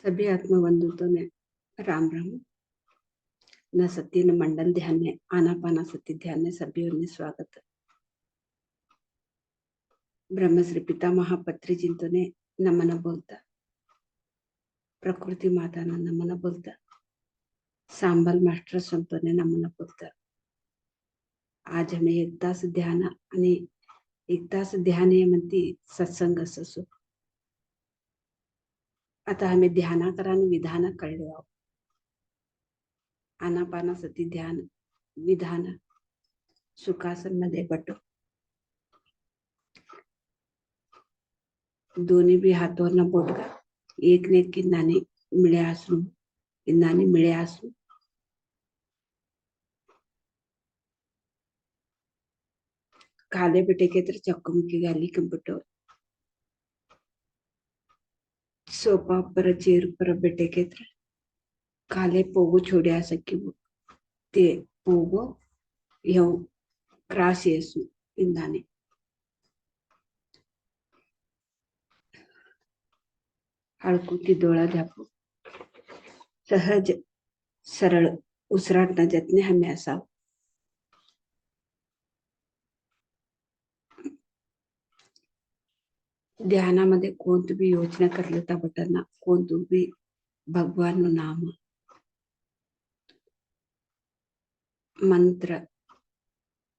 सभी आत्मबंधुतों ने राम राम। न सती न मंडल ध्यान ने आनापाना सती ध्यान ने सभी उन्हें स्वागत। ब्रह्मश्री पिता महापत्री चिंतने नमन बोलता, प्रकृती माताना नमन बोलता, सांबल मास्टर संतोने नमन बोलता। आज हमें एक तास ध्यान आणि एक तास ध्यान हे म्हणते सत्संग असो. आता हमें ध्यान करा विधान कळले. आनापाना सती ध्यान विधान सुखासन मध्ये बटो. दोन्ही भी हातों बोटगा एक ने किन्नाने मिळे असू काले बेटे के तरह चक्कमुखी गाली कंप्यूटर सोफा पर चेयर पर बेटे के तरह काले पोगो छोड्या सकी ते पोगो यौ क्रास येसु इंदाने हळकुती डोळा झापू सहज सरळ उसराटना जतने हमें असावं. ध्यानामध्ये कोणती भी योजना करलेता बटना कोणती भी भगवान नाम मंत्र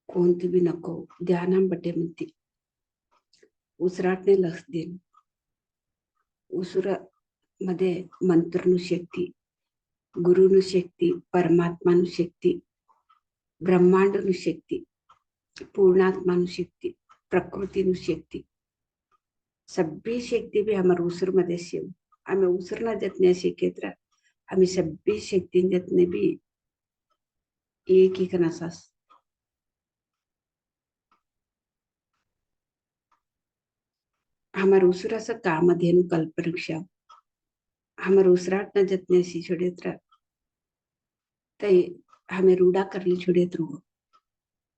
कोणती भी नको ध्याना बटे म्हणते उसराटने लक्ष देणं. उसरा मध्ये मंत्रनु शक्ती गुरुनु शक्ती परमात्मानु शक्ती ब्रह्मांडनु शक्ती पूर्णात्मानु शक्ती प्रकृतीनु शक्ती सभी शक्ति भी हमारे उसर मध्ये सेव हमें उसरना जतने क्षेत्र हमें सभी शक्ति जतने भी एक ही कनासास हमारे उसरा सा काम अध्ययन कल्पवृक्ष हमारे उसराट न जतने सी छोड़ेत्र तय हमें रूढ़ा कर ली छोड़ेत्र हो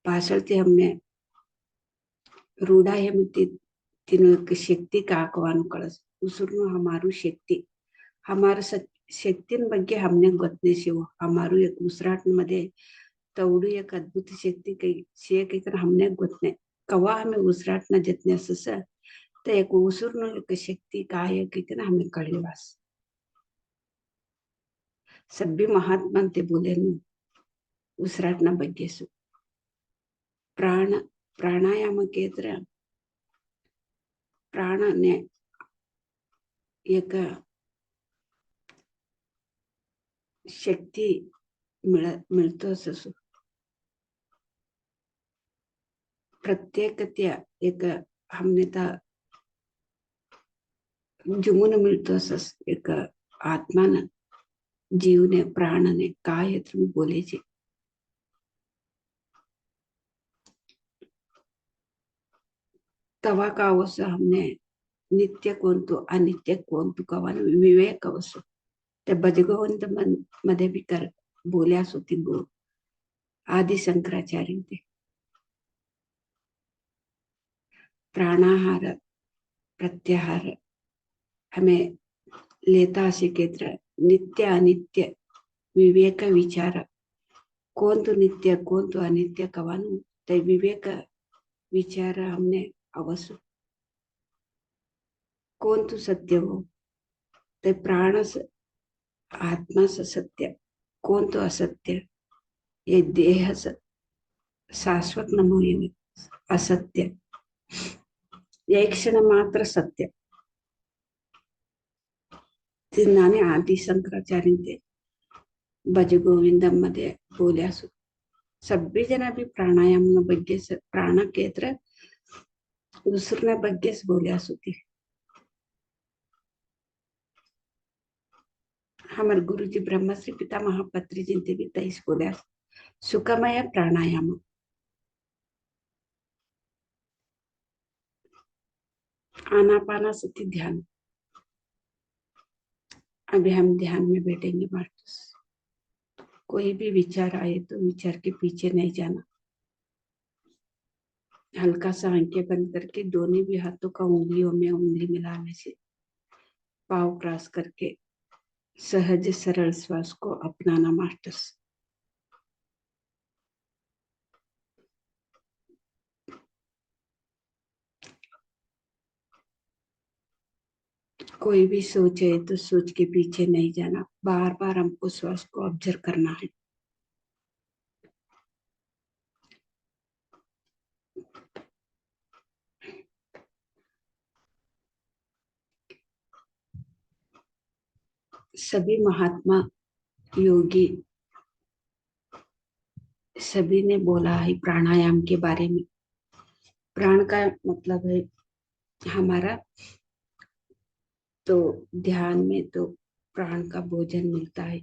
पासलते हमने रूढ़ा है मिट्टी तीनों की शक्ति का आकवानु कलस उसरनो हमारू शक्ति हमारा शक्ति ಬಗ್ಗೆ हमने गोतने से वो हमारू एक उसराट मध्ये तवडू एक अद्भुत शक्ति कई शे कई कर हमने गोतने कवा हमें उसराट न जतने सस तो एक उसुरनो एक शक्ति का है कई कर हमें कळेवास. सभी महात्मा ते बोले नु उसराट न ಬಗ್ಗೆ सु प्राणायाम केत्र प्राण ने एक शक्ति मिळतो ससु प्रत्येकत्या एक हमने ता जुमून मिळतो सस एक आत्मा न जीव ने प्राण ने काय तुम्ही बोले छे तवा का अवश्य हमने नित्य कोणतो अनित्य कोणतो कवान विवेक अवश्य ते बजगोवंत मध्ये भी कर बोल्या सुती गो आदि शंकराचार्य ते प्राणाहार प्रत्याहार हमें लेता से केत्र नित्य अनित्य विवेक विचार कौन तो नित्य कौन तो अनित्य कवानु ते विवेक विचार हमने अवश्य कौन तो सत्य हो ते प्राण आत्मा से सत्य कौन तो असत्य ये देह शाश्वत नमो असत्य एक क्षण मात्र सत्य तिन्नाने आदि शंकराचार्य ते भज गोविंदम मध्ये बोल्यासु सभी जना भी प्राणायाम न ಬಗ್ಗೆ प्राण केत्र उसरना ಬಗ್ಗೆ बोल्यासुती हमारे गुरुजी ब्रह्मश्री पिता महापत्री जिनते भी तेईस बोल्या सुखमय प्राणायाम आनापाना सती ध्यान. अभी हम ध्यान में बैठेंगे मास्टर. कोई भी विचार आए तो विचार के पीछे नहीं जाना. हल्का सा आंखें बंद करके दोनों भी हाथों का उंगलियों में उंगली मिलाने से पाव क्रॉस करके सहज सरल श्वास को अपनाना मास्टर्स। कोई भी सोच है तो सोच के पीछे नहीं जाना, बार बार हमको श्वास को ऑब्जर्व करना है। सभी महात्मा योगी सभी ने बोला है प्राणायाम के बारे में। प्राण का मतलब है हमारा, तो ध्यान में तो प्राण का भोजन मिलता है।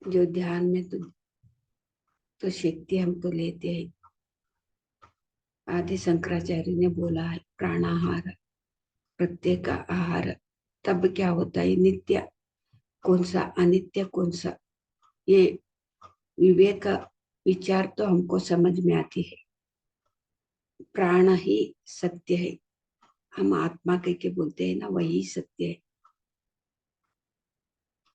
जो ध्यान में तो शक्ति हम तो लेते हैं। आदि शंकराचार्य ने बोला है प्राणाहार प्रत्येक आहार। तब क्या होता है, नित्य कौन सा अनित्य कौन सा, ये विवेक विचार तो हमको समझ में आती है। प्राण ही सत्य है, हम आत्मा कह के बोलते हैं ना, वही सत्य है।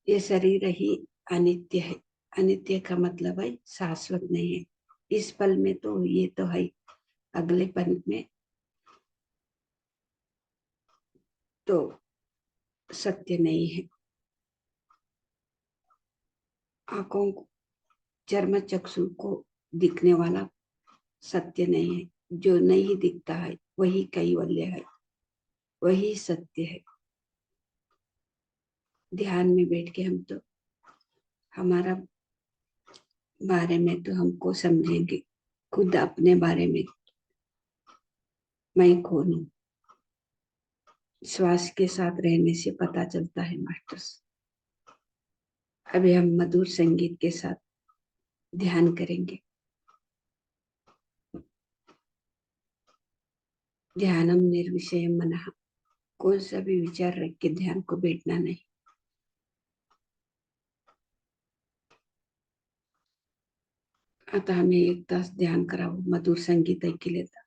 ये शरीर ही अनित्य है। अनित्य का मतलब है शाश्वत नहीं है। इस पल में तो ये तो है, अगले पल में तो सत्य नहीं है। आंखों को, चर्म चक्षु को दिखने वाला सत्य नहीं है। जो नहीं दिखता है वही कैवल्य है, वही सत्य है। ध्यान में बैठ के हम तो हमारा बारे में तो हमको समझेंगे, खुद अपने बारे में। मैं कौन हूँ, श्वास के साथ रहने से पता चलता है मास्टर्स। अभी हम मधुर संगीत के साथ ध्यान करेंगे। ध्यानम निर्विषय मनः, कोई सा भी विचार रख के ध्यान को बैठना नहीं। आता हमें 1 तास ध्यान कराओ, मधुर संगीत ऐकी लेता।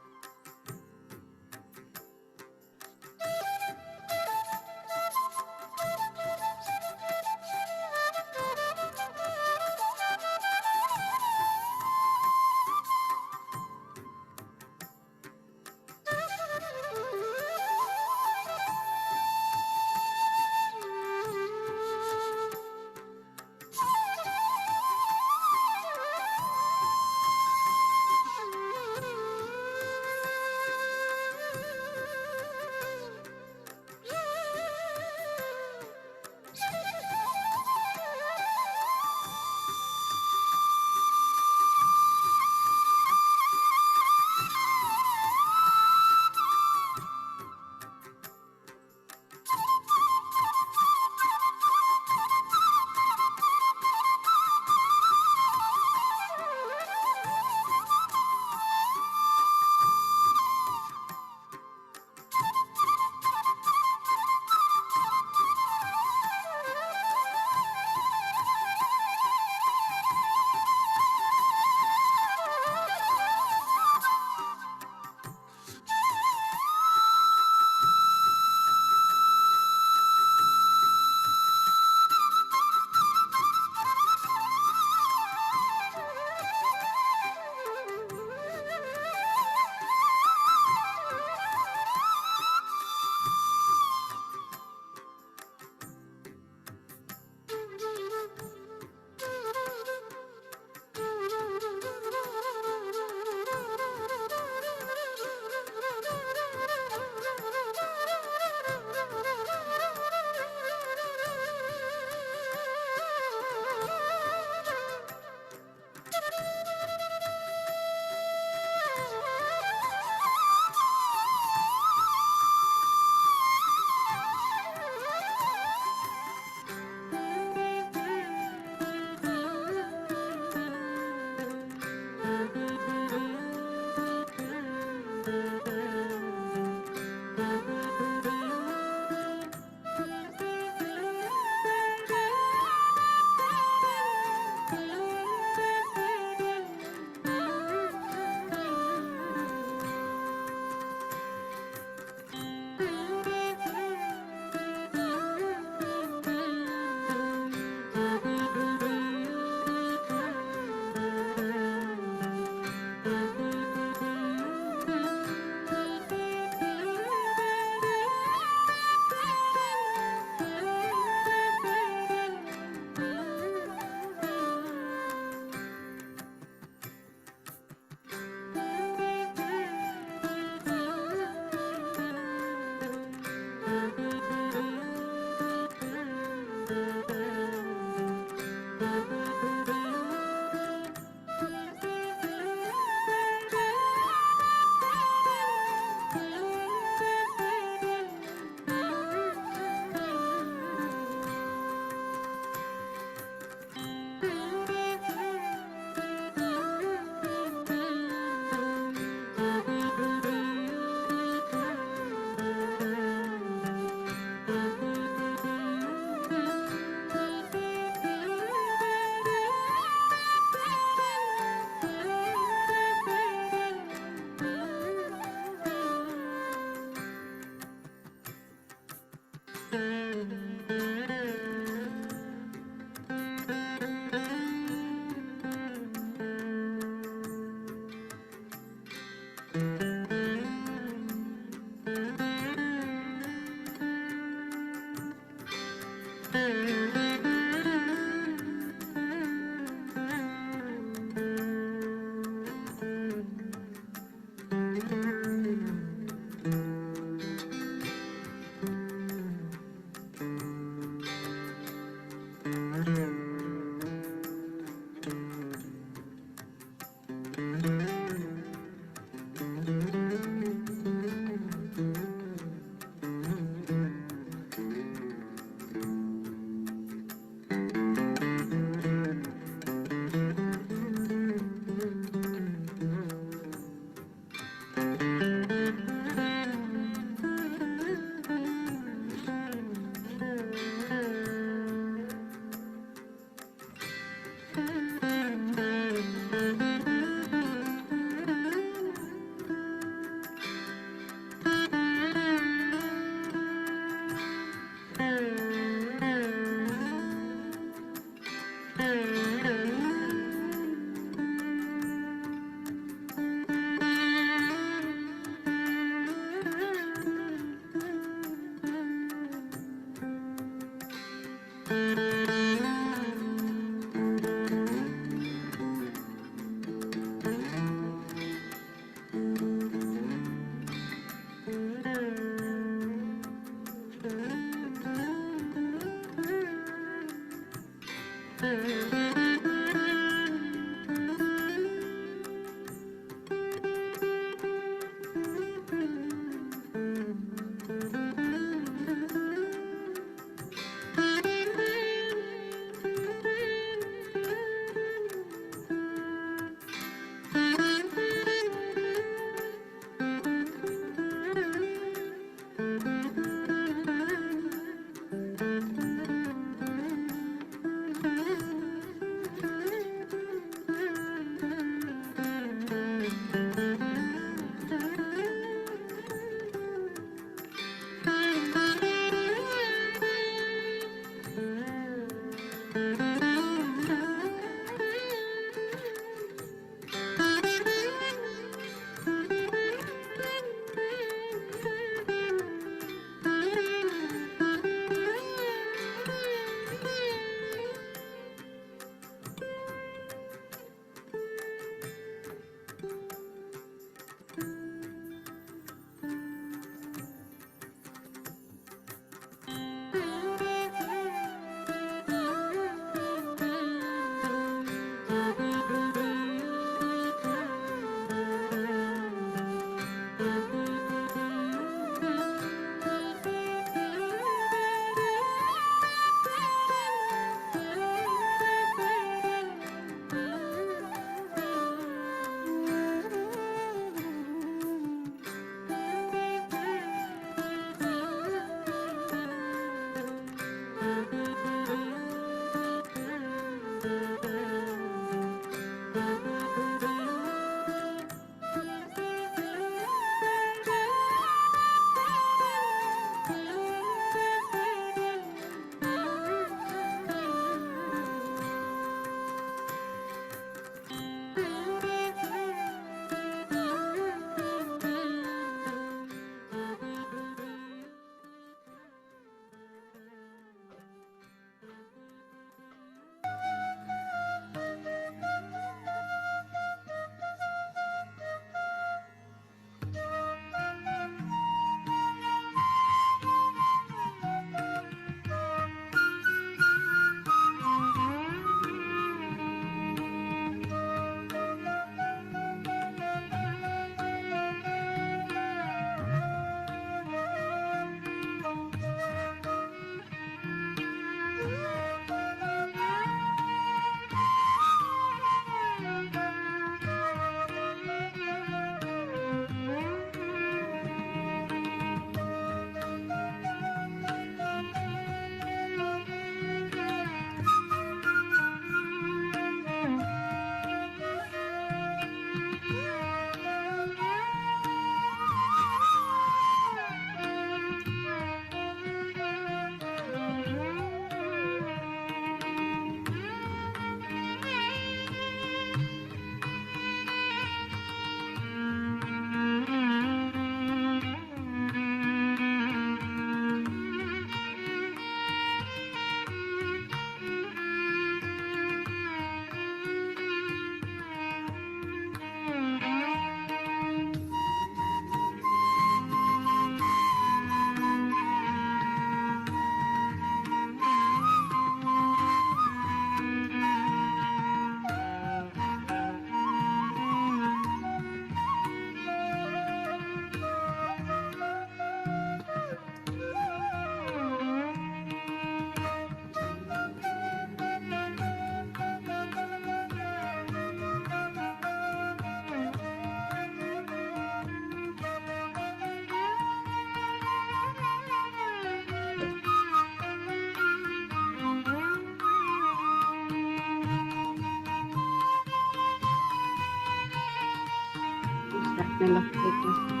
आपल्या लक्ष देत नसताना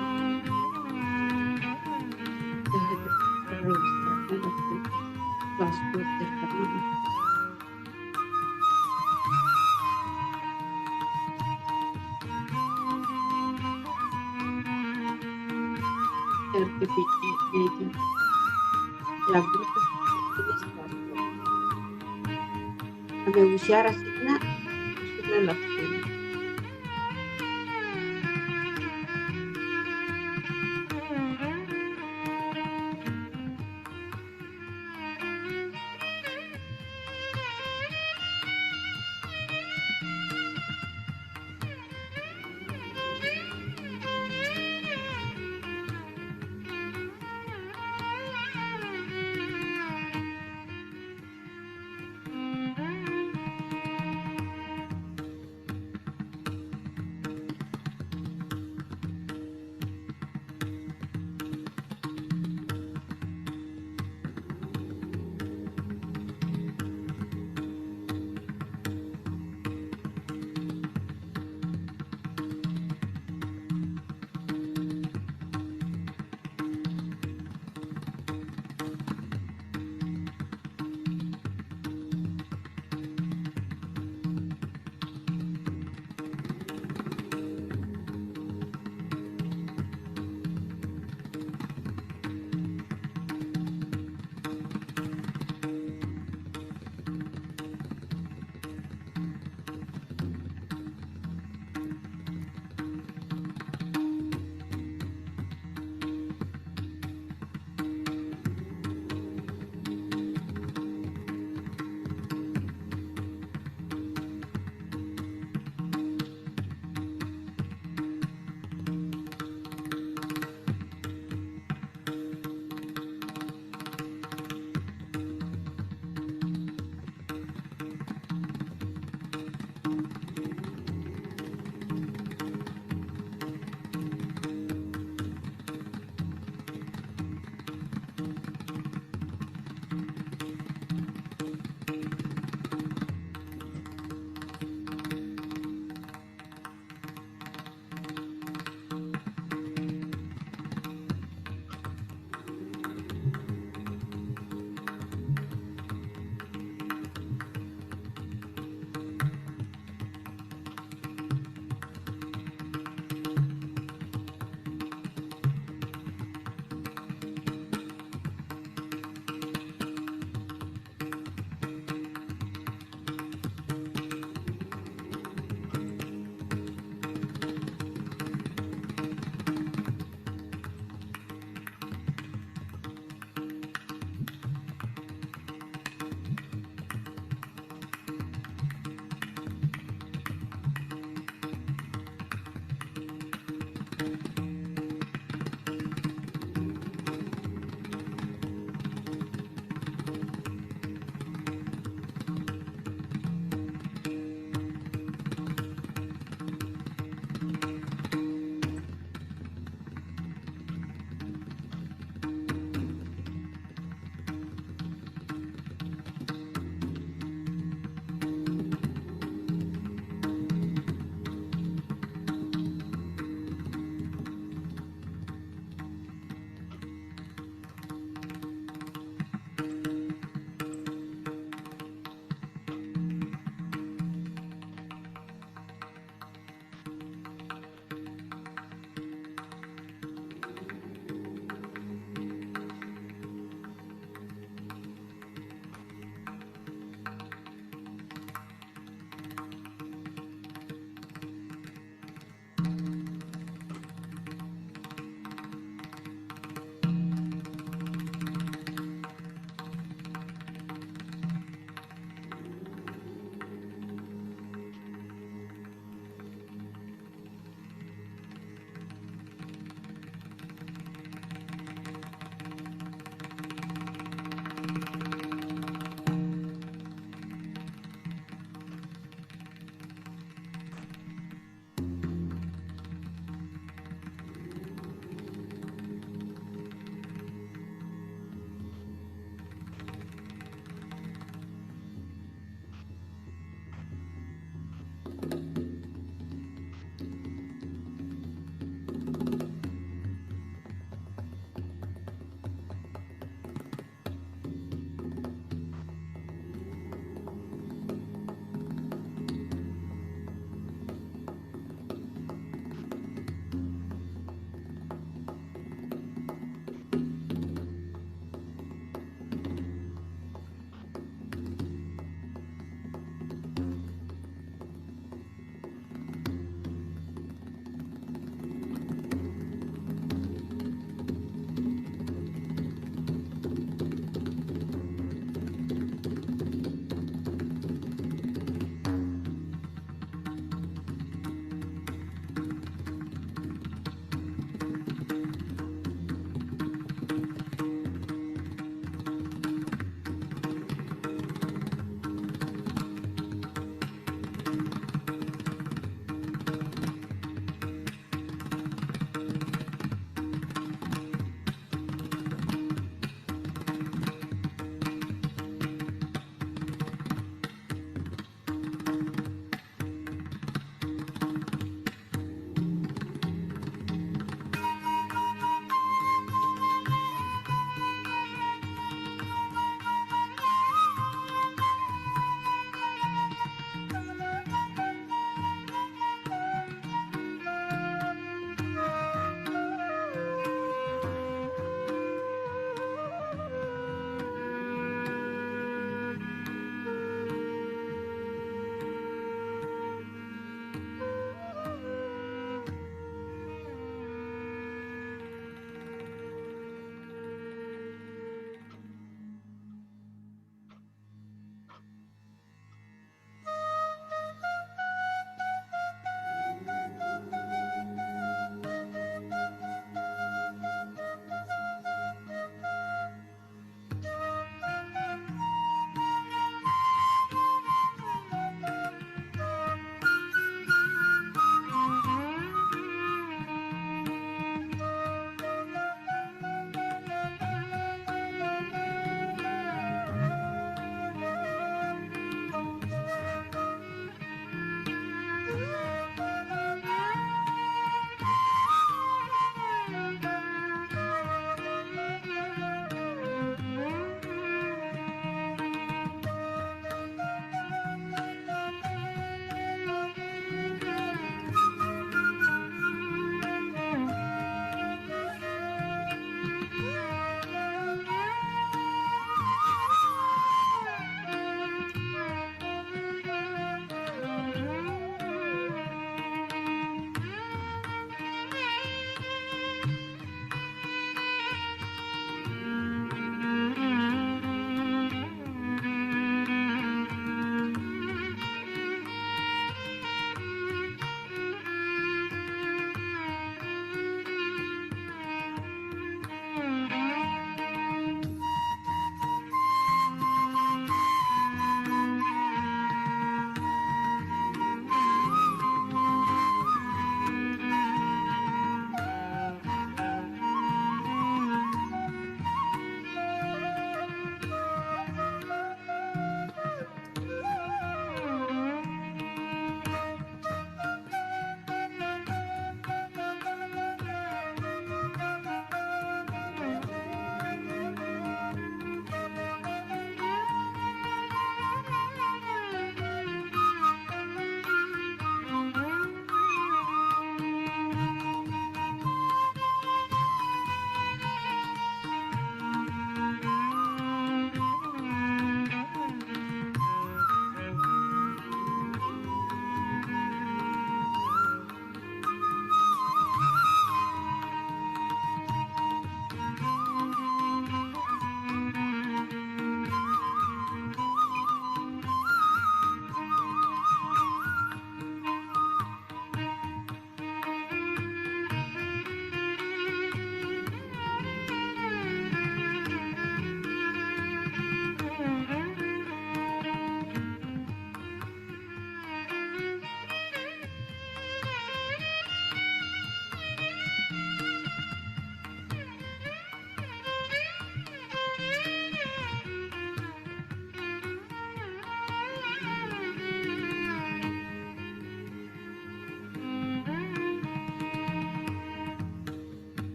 सहज सरळ विश्रांती लागते. श्वास खूप धरताना लागते. चरते पीछे नहीं जाते. जागृत स्थितीने श्वास घ्यावा. हमें हुशार असेल ना उशीला लक्ष देणं.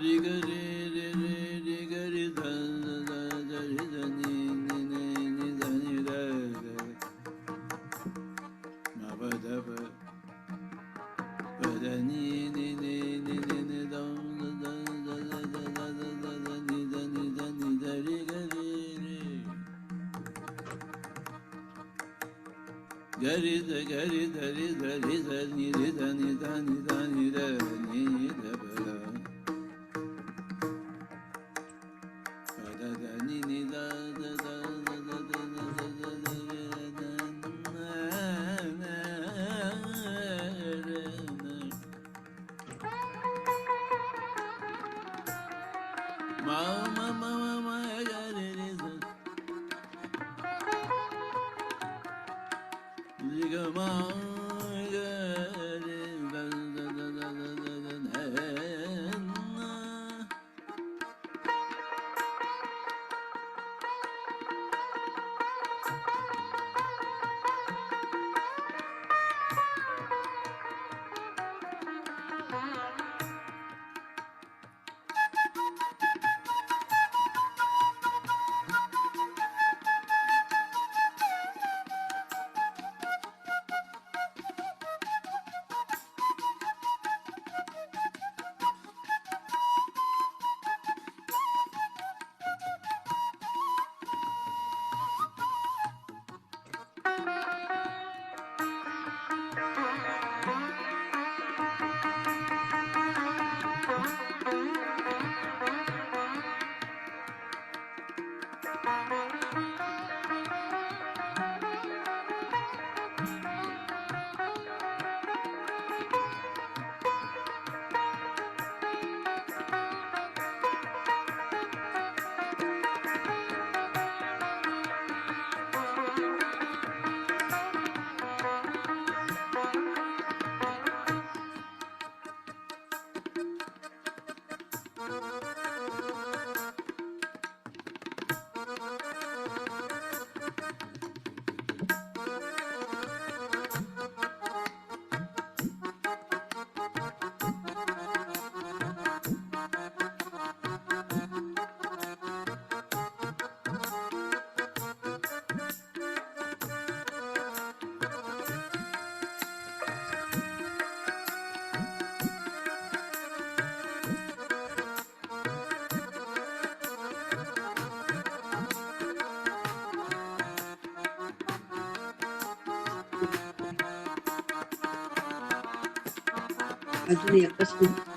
ri ga re re re re ga re da da da re da ni ni ni ni da ni da da ma ba da ba ba da ni ni ni ni ni ni da da da da da da da da da ni da ni da ni da re ga re re ga re da ga re da re da re da ni re da ni da ni da ni da ni da ba da da ni ni da da da da da da da da da ma ma ma ma ma ga re re da ri ga ma ga re da da da da da da da na अजून एकच minute.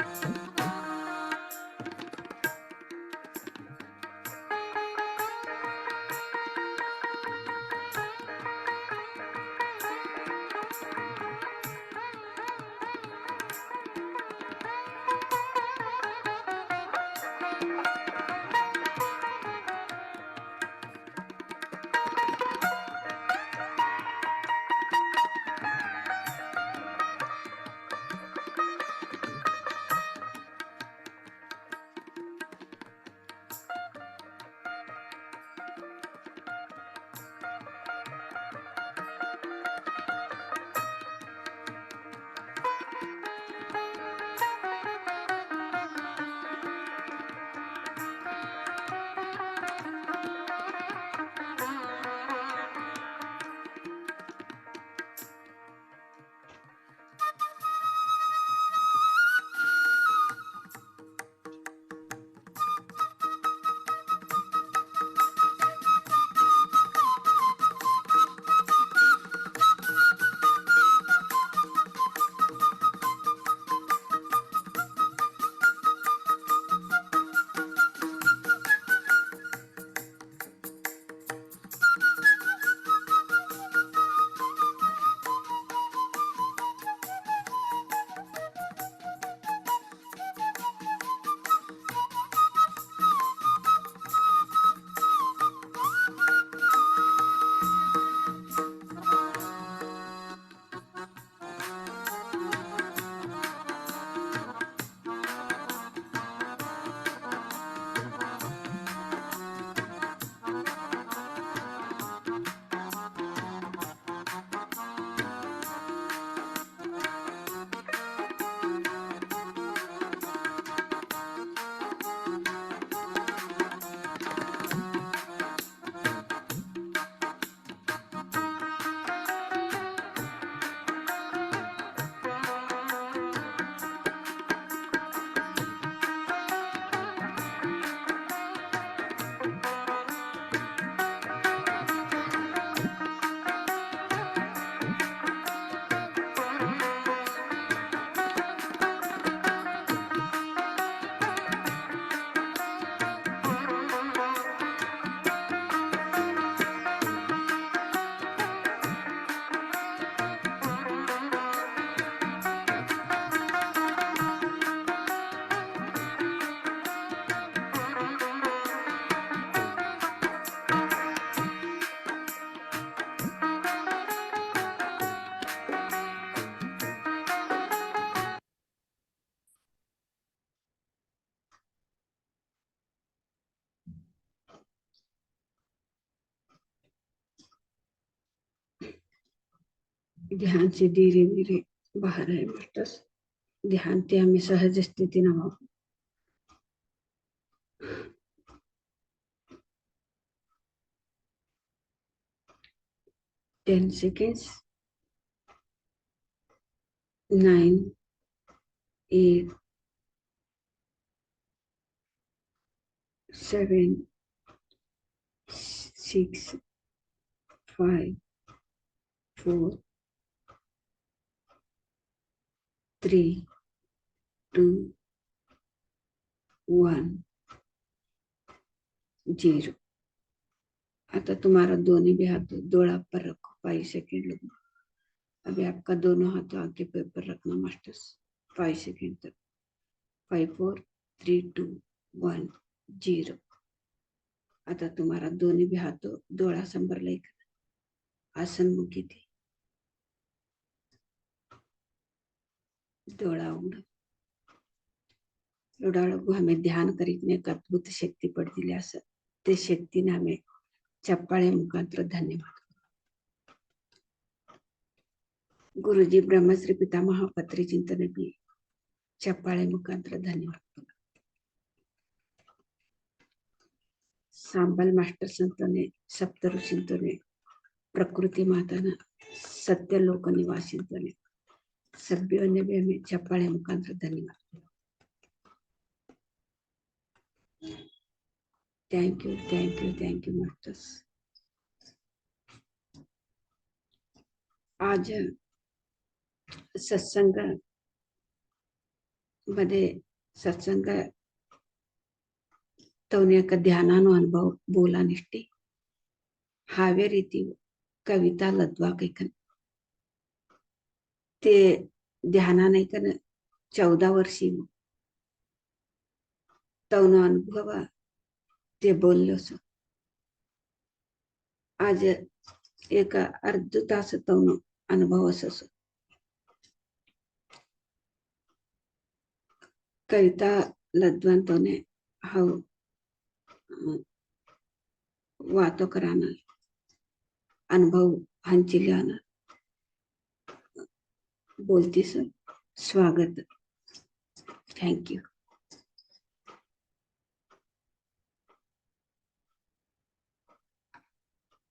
ध्यान से धीरे धीरे बाहर है masters. ध्यान ते हमें सहज स्थिति न हो। 10 seconds. 9, 8, 7, 6, 5, 4, 3, 2, 1, 0। आता तुम्हारा दोनों भी हाथ डोला पर रखो 5 सेकेंड लगो। अभी आपका दोनों हाथ आगे पे पर रखना मास्टर्स 5 सेकेंड तक। 5, 4, 3, 2, 1, 0। आता तुम्हारा दोन्ही भी हात डोळ्यासमोर लई आसनमुखी थी। डोळा उघडा। डोळा हमें ध्यान करीने एक अद्भुत शक्ती पडदिली असं ते शक्तीने हमें चप्पाळे मुखांतर धन्यवाद। गुरुजी ब्रह्मश्री पितामह पत्री चिंतन भी चप्पाळे मुखांतर धन्यवाद। सांबल मास्टर संतोने सप्त ऋषिंतोने प्रकृति माताना सत्य लोक निवासिंतोने सभ्योने भी हमें चप्पाळे मुखांतर धन्यवाद। Thank you thank you thank you masters. आज सत्संग मध्ये सत्संग तवनेक ध्यानानो अनुभव बोला निष्ठी हावे रीती कविता लद्वा कैकन ते ध्याना नाही कन 14 वर्षी तवनो अनुभव ते बोललो सो। आज एक अर्ध तास तवनो अनुभव असो। कविता लद्वंतोने हाव वातो कराना अनुभव हंचिल्याना बोलती सर स्वागत। Thank you.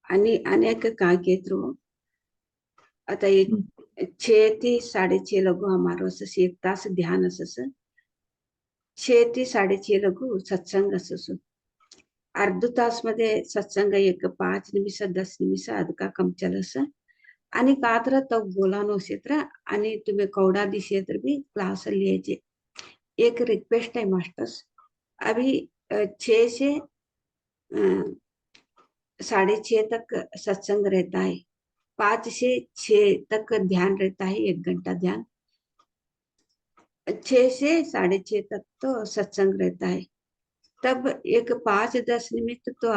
आणि अनेक काय केत्रो आता एक 6 ते 6:30 लगो हमारो असं 1 तास ध्यान असं 6 ते 6:30 लगो सत्संग असं अर्ध तास मध्ये सत्संग एक 5 निमिष 10 निमिष अदका कम चलस आणि कात्र तो बोलानो क्षेत्र आणि तुम्ही कौडा दिसे तर भी क्लास लियाचे। एक रिक्वेस्ट है मास्टर्स अभी 6 से 6:30 तक सत्संग रहता है। 5 से 6 तक ध्यान रहता है, 1 घंटा ध्यान। 6 से 6:30 तक तो सत्संग रहता है। तब एक 5-10 निमित्त तो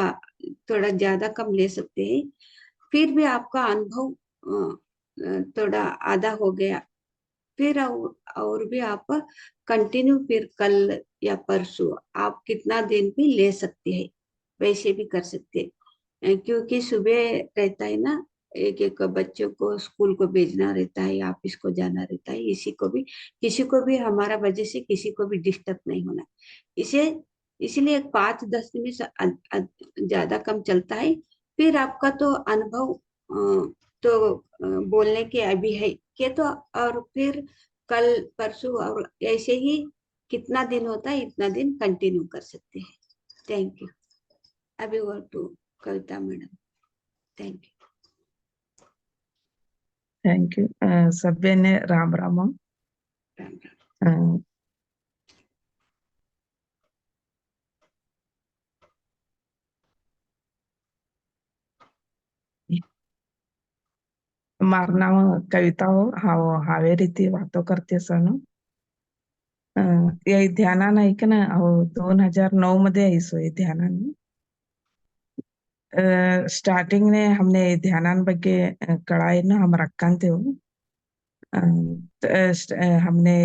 थोड़ा ज्यादा कम ले सकते हैं। फिर भी आपका अनुभव थोड़ा आधा हो गया फिर और भी आप कंटिन्यू फिर कल या परसों आप कितना दिन भी ले सकते हैं, वैसे भी कर सकते हैं। क्योंकि सुबह रहता है ना, एक एक बच्चों को स्कूल को भेजना रहता है, ऑफिस को जाना रहता है, किसी को भी हमारा वजह से किसी को भी डिस्टर्ब नहीं होना। इसे इसलिए 5-10 निमिष ज्यादा कम चलता है। फिर आपका तो अनुभव तो बोलने के अभी है के तो और फिर कल परसों और ऐसे ही कितना दिन होता है इतना दिन कंटिन्यू कर सकते हैं। Thank you. अभी वो तो Kavita madam. Thank you. Thank you. सभ्यने राम राम। राम राम। मार नाव कविता हो हाव हावे रीती वातो करते सण ये ध्यानान ऐकन अहो 2009 मध्ये आईसो ये ध्यानान स्टार्टिंग ने हमने ध्यानान ಬಗ್ಗೆ कळायन हम रखंते हो हमने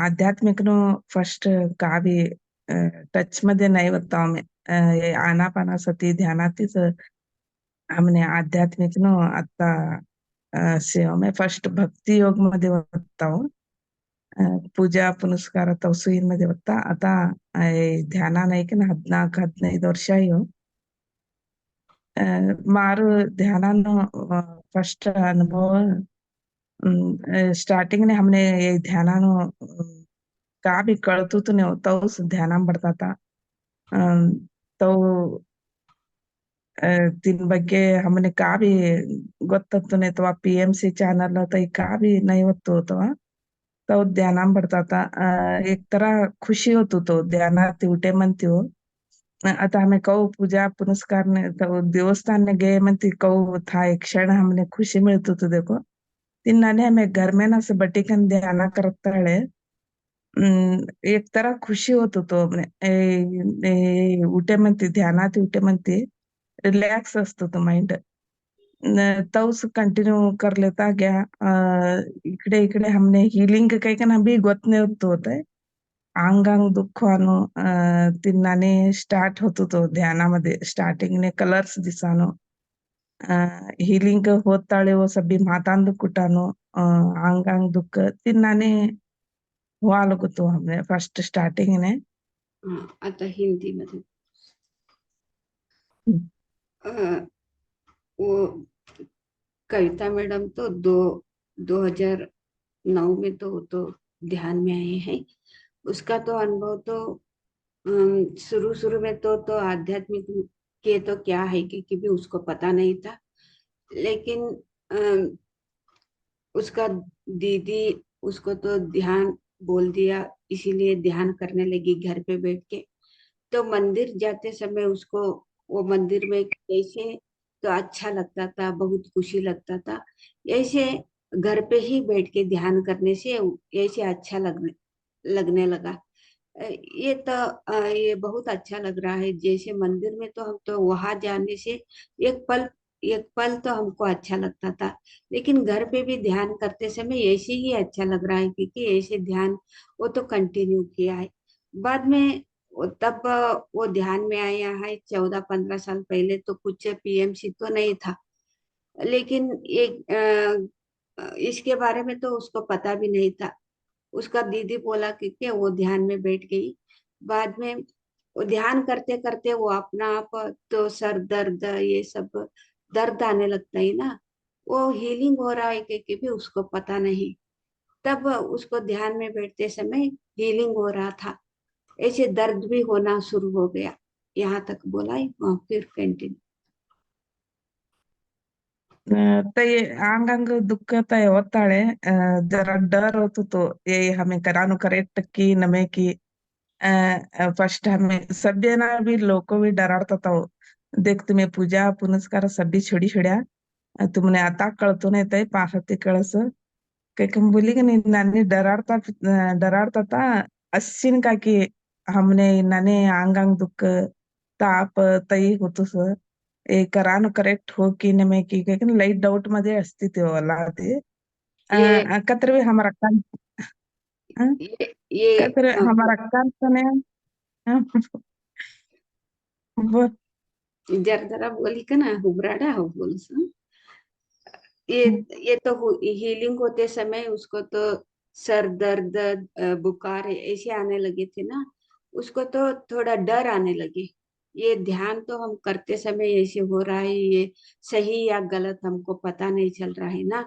आध्यात्मिक नो फर्स्ट का भी टच मध्ये नाही होता हमें आनापानासती ध्यानातीच हमने आध्यात्मिक नो आता सेवा में फर्स्ट भक्ती योग मध्ये होता हो. पूजा ಪುನಸ್ಕಾರ ತವಸುಯಿನ್ मध्ये होता. आता ಧ್ಯಾನ ನೈಕೆ 14-15 ವರ್ಷ ಆಯ್ತು. मारो ध्यानानो फर्स्ट अनुभव स्टार्टिंग ने हमने ये ध्यानानो का भी कळतू तो नहीं होता उस ध्याना बढ़ता था. तो दिन ಬಗ್ಗೆ हमने का भी ಗೊತ್ತತ್ತು नहीं तो पीएमसी चैनल तो का भी नहीं होतो तो तो ध्याना बढ़ता था. एक तरह खुशी होतो तो ध्याना उठे म्हणते हो. आता हमें कऊ पूजा पुनस्कार ने तो देवस्थान ने गए म्हणते कऊ था एक क्षण हमने खुशी मिळतो तो देखो. तिन्नाने हमें घर में ना से बटिकन ध्याना करता है. एक तरह खुशी होतो तो अपने उठे म्हणते ध्यानात उठे म्हणते रिलॅक्स असतो तो माइंड. तोच कंटिन्यू कर लेता गया. इकडे इकडे हमने हीलिंग काही का भी गोत नाही होत. अंगांग दुःखानो तिन्नाने स्टार्ट होतो तो ध्यानामध्ये स्टार्टिंगने कलर्स दिसानो हीलिंग होताळे वो सभी मातांद कुटानो अंगांग दुःख तिन्नाने हुआ लोग तो हमने फर्स्ट स्टार्टिंग ने. आता हिंदी मध्ये वो कविता मैडम तो 2009 में तो ध्यान में आए हैं. उसका तो अनुभव तो शुरू शुरू में तो आध्यात्मिक के तो क्या है कि भी उसको पता नहीं था. लेकिन उसका दीदी उसको तो ध्यान बोल दिया, इसीलिए ध्यान करने लगी घर पे बैठ के. तो मंदिर जाते समय उसको वो मंदिर में कैसे तो अच्छा लगता था, बहुत खुशी लगता था. ऐसे घर पे ही बैठ के ध्यान करने से ऐसे अच्छा लगने लगा. ये तो ये बहुत अच्छा लग रहा है. जैसे मंदिर में तो हम तो वहां जाने से एक पल तो हमको अच्छा लगता था, लेकिन घर पे भी ध्यान करते समय ऐसे ही अच्छा लग रहा है क्योंकि ऐसे ध्यान वो तो कंटिन्यू किया है. बाद में तब वो ध्यान में आया है 14-15 साल पहले. तो कुछ पीएमसी तो नहीं था, लेकिन एक इसके बारे में तो उसको पता भी नहीं था. उसका दीदी बोला कि वो ध्यान में बैठ गई. बाद में वो ध्यान करते करते वो अपना आप तो सर दर्द ये सब दर्द आने लगता है ना, वो हीलिंग हो रहा है कि भी उसको पता नहीं. तब उसको ध्यान में बैठते समय हीलिंग हो रहा था, ऐसे दर्द भी होना शुरू हो गया. यहाँ तक बोला ही, फिर कंटिन्यू. ते अंगांग दुखता है होताळे. जरा डर होतो तो ये हमें करानो करेक्ट की नमे की फर्स्ट हमें सब जना भी लोग भी डराड़ता था वो. देख तुम्हें पूजा पुनस्कार सभी छोड़ी छोड्या तुमने आता कळतो नाही ताई पाहते कळस काही कम बोली की नहीं नानी डराड़ता था. अस्सिन का की हमने नाने अंगांग दुख ताप तई होतो स करानो करेक्ट हो की नमे की काही लाईट डाऊट मध्ये असते ते वाला ते ये कत्र भी हमारा कान ये कत्र हमारा कान तने वो जरा जरा बोली का ना हुबराडा हो बोल. ये ये तो हीलिंग होते समय उसको तो सर दर्द बुखार ऐसे आने लगे थे ना, उसको तो थोड़ा डर आने लगे. ये ध्यान तो हम करते समय ऐसे हो रहा है, ये सही या गलत हमको पता नहीं चल रहा है ना,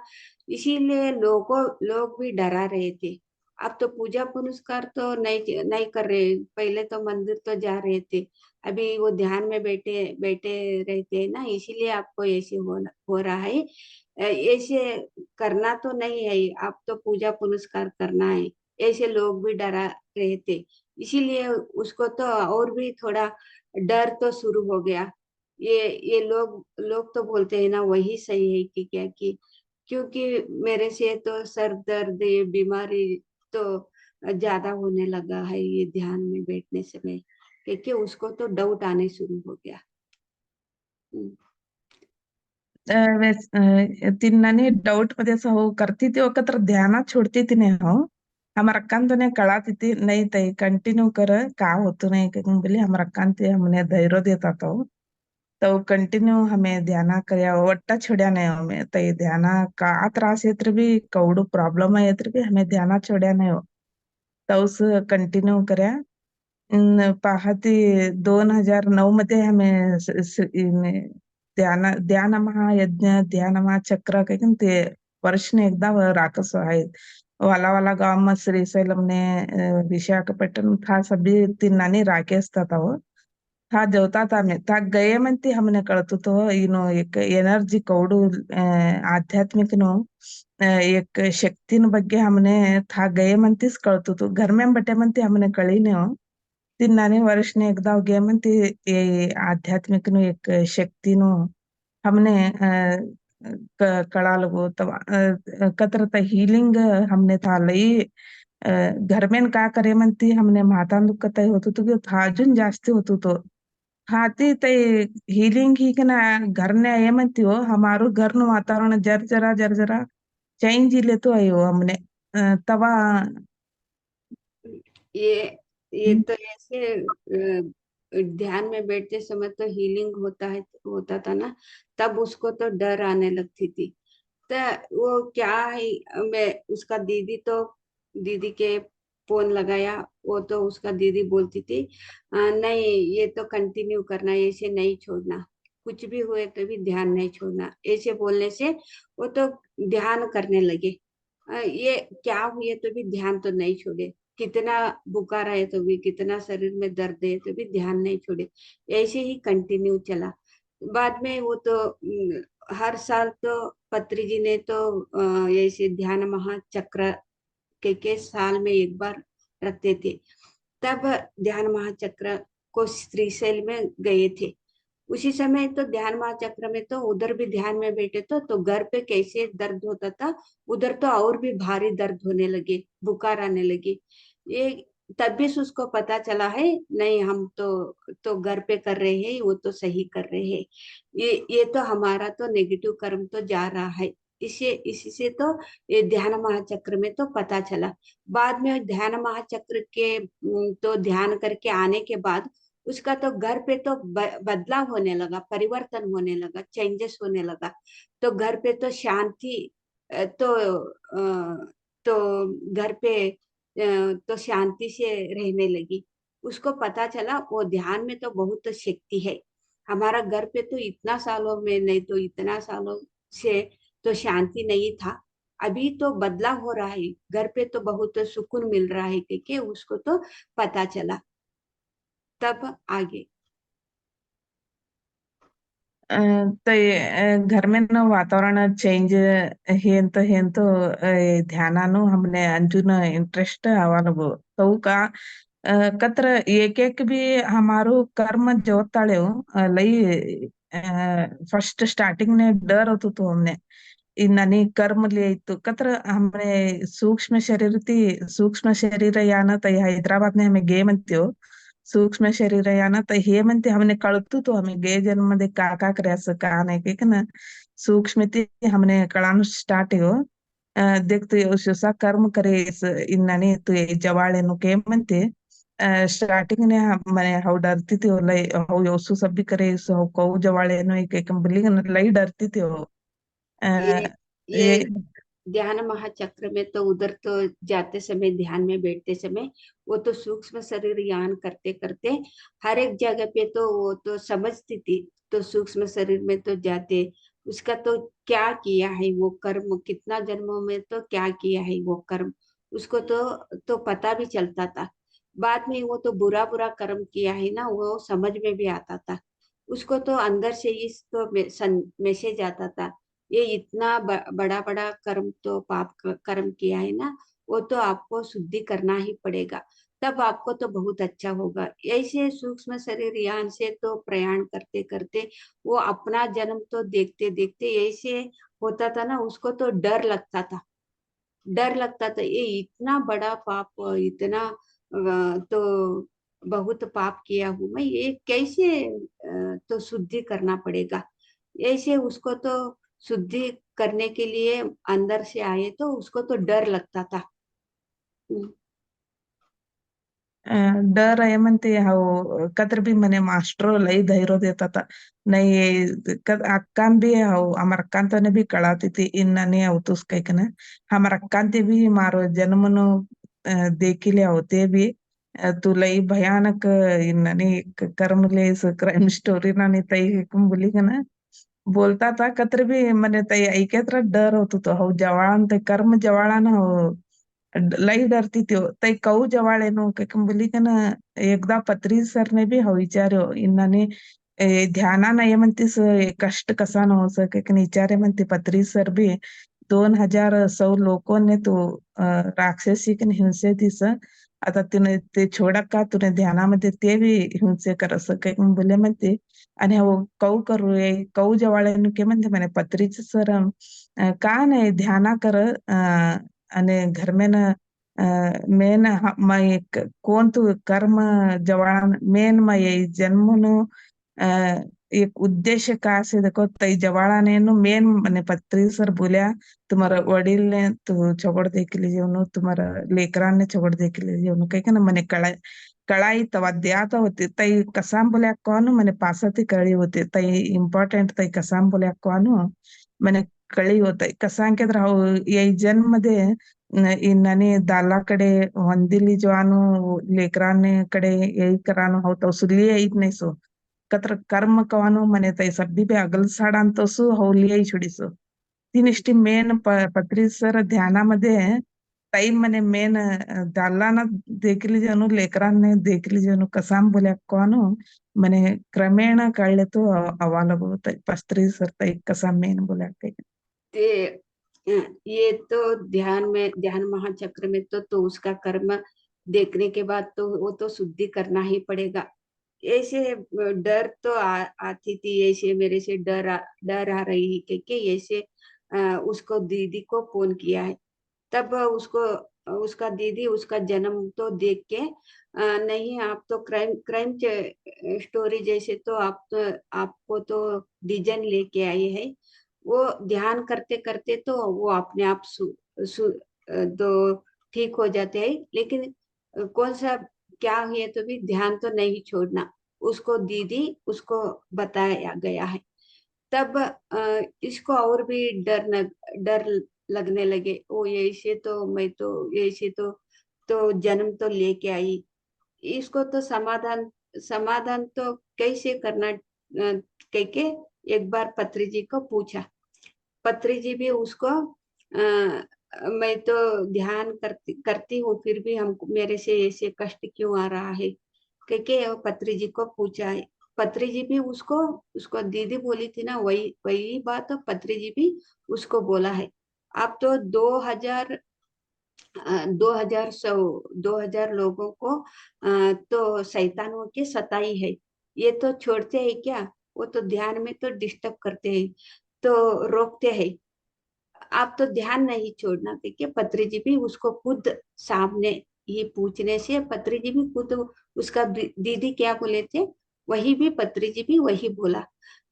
इसीलिए लोग भी डरा रहे थे. अब तो पूजा पुनस्कार तो नहीं नहीं कर रहे, पहले तो मंदिर तो जा रहे थे. अभी वो ध्यान में बैठे बैठे रहते हैं ना, इसीलिए आपको ऐसे हो रहा है. ऐसे करना तो नहीं है, आप तो पूजा पुनस्कार करना है, ऐसे लोग भी डरा रहे थे. इसीलिए उसको तो और भी थोड़ा डर तो शुरू हो गया. ये लोग लोग तो बोलते हैं ना वही सही है कि क्या कि क्योंकि मेरे से तो सर दर्द ये बीमारी तो ज्यादा होने लगा है ये ध्यान में बैठने समय, क्योंकि उसको तो डाउट आने शुरू हो गया. हम्म. तिन्नानी डाउट मध्ये असं हो करती थी एकत्र ध्यानात छोड़ती थी नहीं हो. हमारा कान तो नहीं कळाती थी नहीं तई कंटिन्यू कर का होतो नहीं बोली हमारा कान ते हमने धैर्य देता तो तो कंटिन्यू हमें ध्यान करया ಒಟ್ಟ छोड़्या नहीं हमें तो ये ध्यान का त्रास येत्र भी कौड़ू प्रॉब्लम है येत्र भी हमें ध्यान छोड़्या नहीं हो तो उस कंटिन्यू करया पहाटे 2009 मध्ये हमें ध्यान ध्यान महायज्ञ ध्यान महाचक्र काही ते वर्षने एकदा राकस आहेत वाला वाला गाव में श्रीशैलम ने विशाखापट्टनम था सभी तिन्नानी राके असतात अहो था जेवतात आम्ही था गये म्हणते हमने कळतो तो इनो एक एनर्जी कौडू आध्यात्मिक नो एक शक्तिन ಬಗ್ಗೆ हमने था गये म्हणतीस कळतो तो घर में बटे म्हणते हमने कळी ने हो तिन्नानी वर्षने एकदा गये म्हणते ये आध्यात्मिक नो एक शक्ति नो हमने कळाल गो तब कतरता हीलिंग हमने था लई घर में का करे म्हणती हमने माता दुखत होतो तो था अजून जास्ती होतो तो हाथी ते हीलिंग ही के ना घर ने ये म्हणती हो हमारो घर नो वातावरण जर जरा चेंज ले तो आयो हमने तवा ये ये तो ऐसे ध्यान में बैठते समय तो हीलिंग होता था ना, तब उसको तो डर आने लगती थी। तो वो क्या है, मैं उसका दीदी के फोन लगाया, वो तो उसका दीदी बोलती थी नहीं ये तो कंटिन्यू करना, ऐसे नहीं छोड़ना, कुछ भी हुए तो भी ध्यान नहीं छोड़ना। ऐसे बोलने से वो तो ध्यान करने लगे। ये क्या हुए तो भी ध्यान तो नहीं छोड़े, कितना बुखार है तो भी, कितना शरीर में दर्द है तो भी ध्यान नहीं छोड़े, ऐसे ही कंटिन्यू चला। बाद में वो तो हर साल तो पत्री जी ने तो ऐसे ध्यान महाचक्र के साल में एक बार रखते थे। तब ध्यान महाचक्र को श्रीशैल में गए थे। उसी समय तो ध्यान महाचक्र में तो उधर भी ध्यान में बैठे तो घर पे कैसे दर्द होता था, उधर तो और भी भारी दर्द होने लगे, बुखार आने लगी। ये तब भी उसको पता चला है नहीं, हम तो घर पे कर रहे हैं, वो तो सही कर रहे हैं। ये तो हमारा तो नेगेटिव कर्म तो जा रहा है। इसी से तो ये ध्यान महाचक्र में तो पता चला। बाद में ध्यान महाचक्र के तो ध्यान करके आने के बाद उसका तो घर पे तो बदलाव होने लगा, परिवर्तन होने लगा, चेंजेस होने लगा। तो घर पे तो शांति तो घर पे तो शांति से रहने लगी। उसको पता चला वो ध्यान में तो बहुत शक्ति है। हमारा घर पे तो इतना सालों में नहीं तो इतना सालों से तो शांति नहीं था, अभी तो बदलाव हो रहा है, घर पे तो बहुत सुकून मिल रहा है, क्योंकि उसको तो पता चला। तब आगे घर में न वातावरण चेंज हेंतो ध्यानानु हमने अंजुन इंटरेस्ट आवालबो तो का कत्र एक एक भी हमारो कर्म जोताले हो लई फर्स्ट स्टार्टिंग ने डर होतो तो हमने इन्नानी कर्म ले तो कत्र हमने सूक्ष्म शरीर यान त हैदराबाद ने हमें गे म्हणते सूक्ष्म शरीर यान त हे म्हणते हमने कळतू तो हमें गे जन्म मध्ये का करे असं का नाही के ना सूक्ष्म ते हमने कळानु स्टार्ट हो देखते उसा कर्म करे इन्नानी तो जवाळे नु के म्हणते स्टार्टिंग ने मने हाउ डरती थी लई हाउ योसु सब भी करे सो को जवाळे नु एक बिल्डिंग लई डरती थी हो ये ये ये ध्यान महाचक्र में तो उधर तो जाते समय, ध्यान में बैठते समय वो तो सूक्ष्म शरीर यान करते करते हर एक जगह पे तो वो तो समझती थी। तो सूक्ष्म शरीर में तो जाते, उसका तो क्या किया है वो कर्म, कितना जन्मों में तो क्या किया है वो कर्म, उसको तो पता भी चलता था। बाद में वो तो बुरा बुरा कर्म किया है ना, वो समझ में भी आता था। उसको तो अंदर से इसको मैसेज आता था, ये इतना बड़ा बड़ा कर्म तो कर्म किया है ना, वो तो आपको शुद्धि करना ही पड़ेगा, तब आपको तो बहुत अच्छा होगा। ऐसे सूक्ष्म शरीर यान से तो प्रयाण करते करते वो अपना जन्म तो देखते देखते ऐसे होता था ना, उसको तो डर लगता था ये इतना बड़ा पाप, इतना तो बहुत पाप किया हूं मैं, ये कैसे तो शुद्धि करना पड़ेगा। ऐसे उसको तो शुद्धि करने के लिए अंदर से आए तो उसको तो डर लगता था। हम्म। डर आहे म्हणते हो कतर भी मने मास्टर लई धैर्य देता नहीं अक्कान भी हो हमार अक्कान तो ने भी कड़ाती थी इन्नाने अवतुस कई कना हमार अक्कान ते भी मारो जन्मनो देखिले होते भी तू लई भयानक इन्नाने कर्म ले क्राइम स्टोरी ना नहीं तई बोली कना बोलता था कतर भी मने तई ऐके तरह डर होतो तो हो जवान ते कर्म जवाळान हो लई डरती त्यो तई कऊ जवाळेनो बोली का ना एकदा पत्री सरने भी हो विचारो इन्नाने ध्याना नाही म्हणतीस कष्ट कसा न हो सके विचारे म्हणते पत्री सर भी 2000 लोगों ने तो राक्षसी कन हिंसे दिस आता तिने ते छोडा का तुने ध्यानामध्ये ते बी हिंसे कर असं काही बोले म्हणते आणि हो कऊ करू कऊ जवाळेनो के म्हणते म्हणे पत्रीच सर का नाही ध्याना कर आणि घर में न मेन मैं कौन तू कर्म जवान मेन मैं जन्म नो एक उद्देश्य का से देखो तई जवाळा ने नो मेन मने पत्री सर बोल्या तुम्हारा वडील ने तू छोड़ दे के लिए जेवनो तुम्हारा लेकरान ने छोड़ दे के लिए जेवनो काही का ना मने कळाई तवा द्याता होते तई कसाम बोल्या कौन मने पासाती कळी होते तई इम्पॉर्टंट तई कसाम बोल्या कौन मने कळी होतय कसांकेत राहू ये जन्म मध्ये ಈ ನನಿ ದಾಲ ಕಡೆ ಹೊಂದಿಲಿ ಜವಾನು लेकराने कडे यही करानो हो तो सुली ऐत नाही सो कत्र कर्म कवानो मने तै सब्बी बे अगल साडान तो सु होली छुडीसो ती निष्ठी मेन पत्री सर ध्यानामध्ये ताई मने मेन दालाना देखली जनु लेकरांने देखली जनु कसाम बोल्या कोनो मने क्रमेण कळले तो अवाला बोलत पत्री सर ताई कसा मेन बोल्या काही ते ये तो ध्यान महाचक्र में तो उसका कर्म देखने के बाद तो वो तो शुद्धि करना ही पड़ेगा। ऐसे डर तो आती थी, ऐसे मेरे से डर आ रही है कि ऐसे उसको दीदी को फोन किया है। तब उसका दीदी उसका जन्म तो देख के नहीं आप तो क्राइम स्टोरी जैसे तो आपको तो डिजाइन लेके आई है। वो ध्यान करते करते तो वो अपने आप तो ठीक हो जाते हैं, लेकिन कौन सा क्या है तो भी ध्यान तो नहीं छोड़ना, उसको दीदी उसको बताया गया है। तब इसको और भी डर लगने लगे। ओ ऐसे तो मैं तो ऐसे तो जन्म तो लेके आई, इसको तो समाधान तो कैसे करना कह के एक बार पत्री जी को पूछा। पत्री जी भी उसको मैं तो ध्यान करती हूँ फिर भी हमको मेरे से ऐसे कष्ट क्यों आ रहा है क्योंकि पत्री जी को पूछा है। पत्री जी भी उसको दीदी बोली थी ना, वही वही बात तो पत्री जी भी उसको बोला है। आप तो 2000 लोगों को तो शैतानों की सताई है, ये तो छोड़ते हैं क्या? वो तो ध्यान में तो डिस्टर्ब करते हैं, तो रोकते हैं। आप तो ध्यान नहीं छोड़ना क्योंकि पत्री जी भी उसको खुद सामने ये पूछने से पत्री जी भी खुद उसका दीदी क्या बोले थे वही भी पत्री जी भी वही बोला।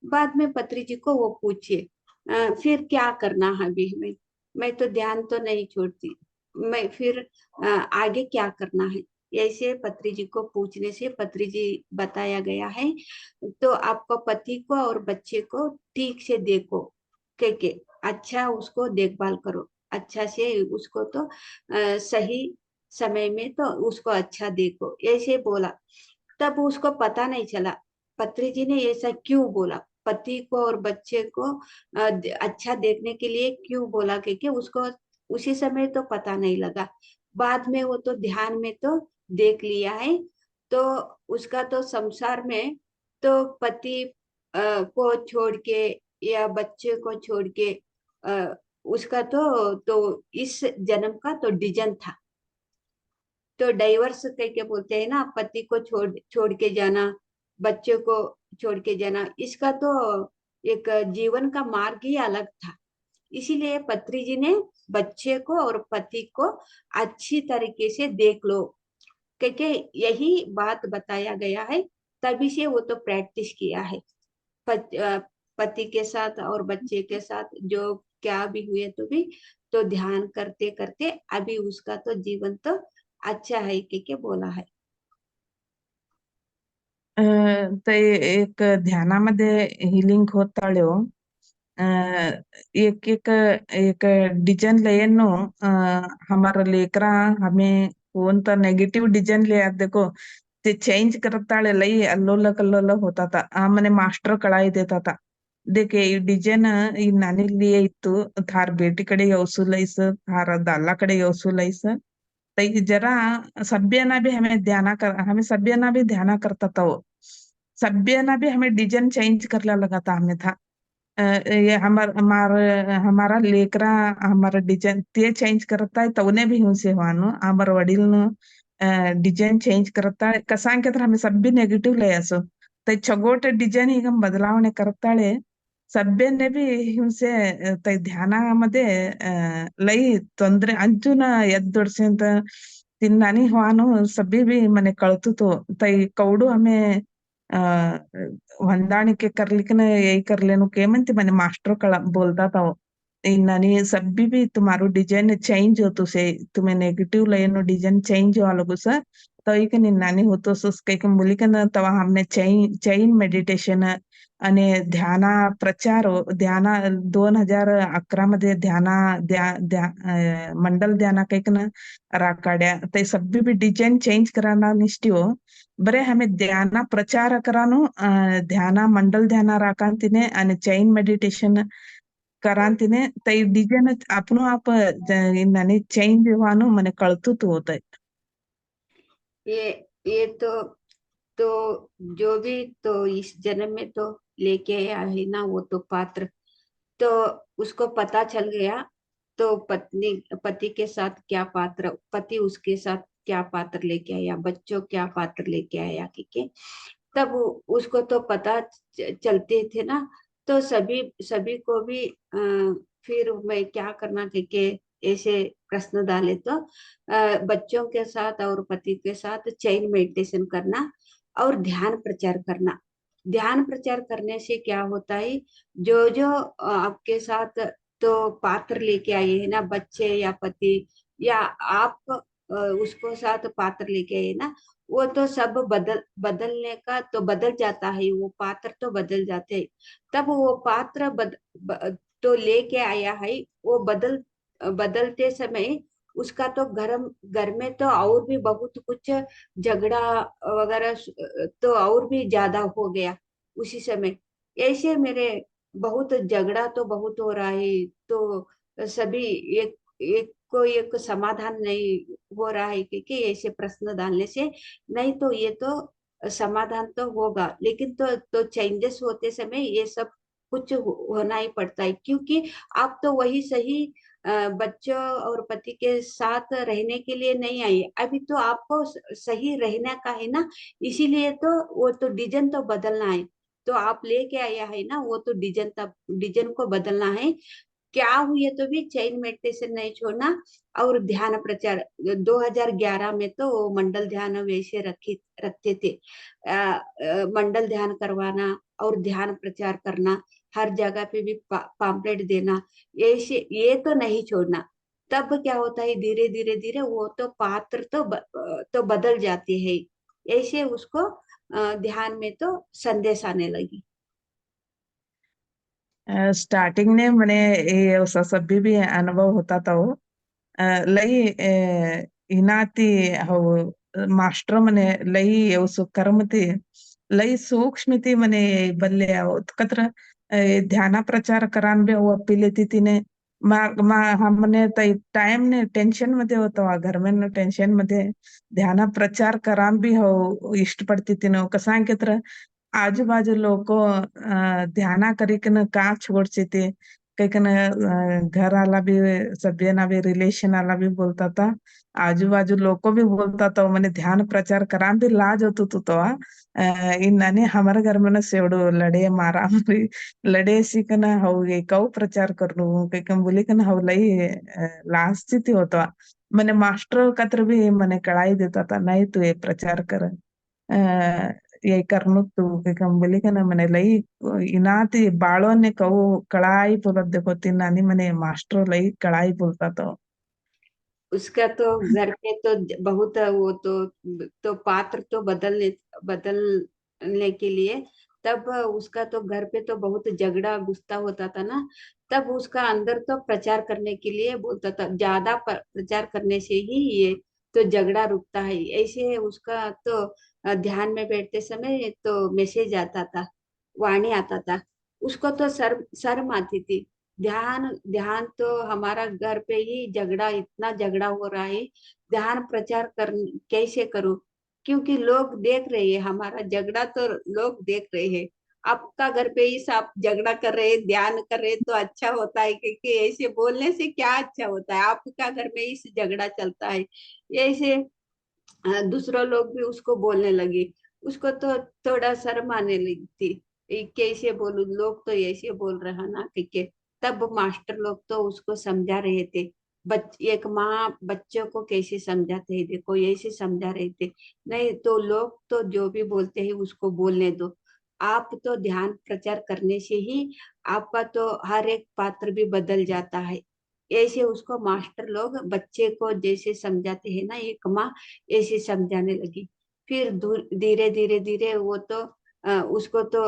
बाद में पत्री जी को वो पूछे फिर क्या करना है अभी मैं तो ध्यान तो नहीं छोड़ती, मैं फिर आगे क्या करना है? ऐसे पत्री जी को पूछने से पत्री जी बताया गया है तो आपको पति को और बच्चे को ठीक से देखो, के अच्छा उसको देखभाल करो, अच्छा से उसको तो सही समय में तो उसको अच्छा देखो, ऐसे बोला। तब उसको पता नहीं चला पत्री जी ने ऐसा क्यों बोला, पति को और बच्चे को अच्छा देखने के लिए क्यों बोला, क्योंकि उसको उसी समय तो पता नहीं लगा। बाद में वो तो ध्यान में तो देख लिया है, तो उसका तो संसार में तो पति को छोड़ के या बच्चे को छोड़ के उसका तो इस जन्म का तो डिजन था। तो डाइवर्स कह के बोलते हैं ना, पति को छोड़ के जाना, बच्चे को छोड़ के जाना, इसका तो एक जीवन का मार्ग ही अलग था। इसीलिए पत्री जी ने बच्चे को और पति को अच्छी तरीके से देख लो, क्योंकि यही बात बताया गया है, तभी से वो तो प्रैक्टिस किया है। पति के साथ और बच्चे के साथ जो क्या भी हुए तो भी तो ध्यान करते करते अभी उसका तो जीवन तो अच्छा है के बोला है। ते एक ध्यानामध्ये हिलिंग होताಳೆ एक एक एक डिजाइन लेनो हमारा लेकरा हमें कौन सा नेगेटिव डिजाइन ले आते देखो ते चेंज करताಳೆ लई अल्लोल कल्लोल होता था मैंने मास्टर कढ़ाई देता था देखे ಈ ಡಿಸೈನ್ ಈಗ ನನಗೆ ಇತ್ತು थार बेटी कड़े यौसुलैस थार दाला कड़े यौसुलैस तो ये जरा सभ्यना भी हमें सभ्यना भी ध्यान करता था वो सभ्यना भी हमें डिजाइन चेंज करने लगा था हमें था ये हमारा लेकरा हमारा डिजाइन ते चेंज करता है तवने भी हिंसे हुआनु हमारा वडील डिजाइन चेंज करता है कसा के हमें सब भी नेगेटिव ले असो तो चगोट डिजाइन ಈಗ ಬದಲಾವಣೆ करताळे सभ्यने बी हिंसे तै ध्यानामध्ये लई ತೊಂದ್ರೆ अंचून ಎದ್ದೊಡ್ಸಿ ಅಂತ तिन्नानी हुआनु सभी भी मने कळतु तो तै कौडू हमें अ ಹೊಂದಾಣಿಕೆ करलिकन यही कर लेनु के म्हणते मने मास्टर कळा बोलता था वो इन्नानी सभी भी तुम्हारो डिजाइन चेंज होतो से तुम्हें नेगेटिव लेनो डिजाइन चेंज वालों सा तो एक निन्नानी होतो सस काही मुलिकन तवा हमने चैन मेडिटेशन आणि ध्यान प्रचार ध्यान 2011 मध्ये मंडल ध्यान काही राखाड्या ते सभी भी डिजाइन चेंज कराना निष्ठी हो बरे हमें ध्यान प्रचार करानो ध्यान मंडल ध्यान राखांतिने आणि चैन मेडिटेशन करांतिने ते डिजाइन अपनो आप इन्नानी चेंज हुआनो मने कळतु तो होता है ये तो जो भी तो इस जन्म में तो लेके आया है ना वो तो पात्र तो उसको पता चल गया तो पति के साथ क्या पात्र पति उसके साथ क्या पात्र लेके आया बच्चों क्या पात्र लेके आया ठीक है तब उसको तो पता चलते थे ना तो सभी सभी को भी फिर मैं क्या करना के ऐसे प्रश्न डाले तो बच्चों के साथ और पति के साथ चैन मेडिटेशन करना और ध्यान प्रचार करना ध्यान प्रचार करने से क्या होता है जो जो आपके साथ तो पात्र लेके आए हैं ना बच्चे या पति या आप उसको साथ पात्र लेके आए ना वो तो सब बदलने का तो बदल जाता है वो पात्र तो बदल जाते हैं तब वो पात्र तो लेके आया है वो बदलते समय उसका तो घर में तो और भी बहुत कुछ झगड़ा वगैरह तो और भी ज्यादा हो गया उसी समय ऐसे मेरे बहुत झगड़ा तो बहुत हो रहा है तो सभी एक एक को एक समाधान नहीं हो रहा है क्योंकि ऐसे प्रश्न डालने से नहीं तो ये तो समाधान तो होगा लेकिन तो चेंजेस होते समय ये सब कुछ होना ही पड़ता है क्योंकि आप तो वही सही बच्चों और पति के साथ रहने के लिए नहीं आई अभी तो आपको सही रहने का है ना इसीलिए तो वो तो डिजाइन तो बदलना है तो आप लेके आया है ना वो तो डिजाइन को बदलना है क्या हुई तो भी चैन मेडिटेशन नहीं छोड़ना और ध्यान प्रचार 2011 में तो वो मंडल ध्यान वैसे रखते थे मंडल ध्यान करवाना और ध्यान प्रचार करना हर जगह पे भी पाम्पलेट देना ये तो नहीं छोड़ना तब क्या होता है धीरे धीरे धीरे वो तो पात्र तो बदल जाते हैं ऐसे उसको ध्यान में तो संदेश आने लगी स्टार्टिंग ने मने ये उसा सभी भी अनुभव होता था वो लई इनाती हो मास्टर मने लई उस कर्मती लई सूक्ष्मती मने बल्ले कत्र ध्यान प्रचार करान बे वो पिले तिने मा हमने तई टाइम ने टेंशन मध्ये होतो घर में टेंशन मध्ये ध्यान प्रचार करान भी हो इष्ट पड़ती तिने कसा के आजू बाजू लोग ध्यान करिकन का छोड़ते थे कईकन घर आला भी सभ्यना भी रिलेशन आला भी बोलता था आजू बाजू लोग को भी बोलता था मैंने ध्यान प्रचार करा भी लाज होतो तो इन्नाने हमारे घर में ना सेवड़ो लड़े मारा मारी लड़े सीखन हवे कौ प्रचार करनु कईकन बोली कन हव लई लाज स्थिति होता मैंने मास्टर कत्र भी मैंने कढ़ाई देता था नहीं तू ये प्रचार कर ये करनु तू कईकन बोली कन मैंने लई इनाती बाड़ो ने कहू कढ़ाई बोलत देखो तिनानी मैंने मास्टर लई कढ़ाई बोलता तो उसका तो घर पे तो बहुत वो तो पात्र तो बदल करने के लिए, तब उसका तो घर पे तो बहुत झगड़ा गुस्सा होता था ना। तब उसका अंदर तो प्रचार करने के लिए बोलता था, ज्यादा प्रचार करने से ही ये तो झगड़ा रुकता है। ऐसे उसका तो ध्यान में बैठते समय तो मैसेज आता था, वाणी आता था। उसको तो शर्म आती थी। ध्यान ध्यान तो हमारा घर पे ही झगड़ा, इतना झगड़ा हो रहा है, ध्यान प्रचार कर कैसे करूं? क्योंकि लोग देख रहे हैं हमारा झगड़ा, तो लोग देख रहे हैं। आपका घर पे ही आप झगड़ा कर रहे हैं, ध्यान कर रहे हैं, तो अच्छा होता है, क्योंकि ऐसे बोलने से क्या अच्छा होता है? आपका घर में ही झगड़ा चलता है। ऐसे दूसरों लोग भी उसको बोलने लगे। उसको तो थोड़ा शर्म आने लगी थी, कैसे बोलूं, लोग तो ऐसे बोल रहा ना, ठीक है। तब मास्टर लोग तो उसको समझा रहे थे। एक माँ बच्चों को कैसे समझाते हैं, देखो ऐसे समझा रहे थे। नहीं तो लोग तो जो भी बोलते हैं उसको बोलने दो। आप तो ध्यान प्रचार करने से ही आपका तो हर एक पात्र भी बदल जाता है। ऐसे उसको मास्टर लोग बच्चे को जैसे समझाते हैं ना, एक माँ ऐसे समझाने लगी। फिर धीरे धीरे धीरे वो तो उसको तो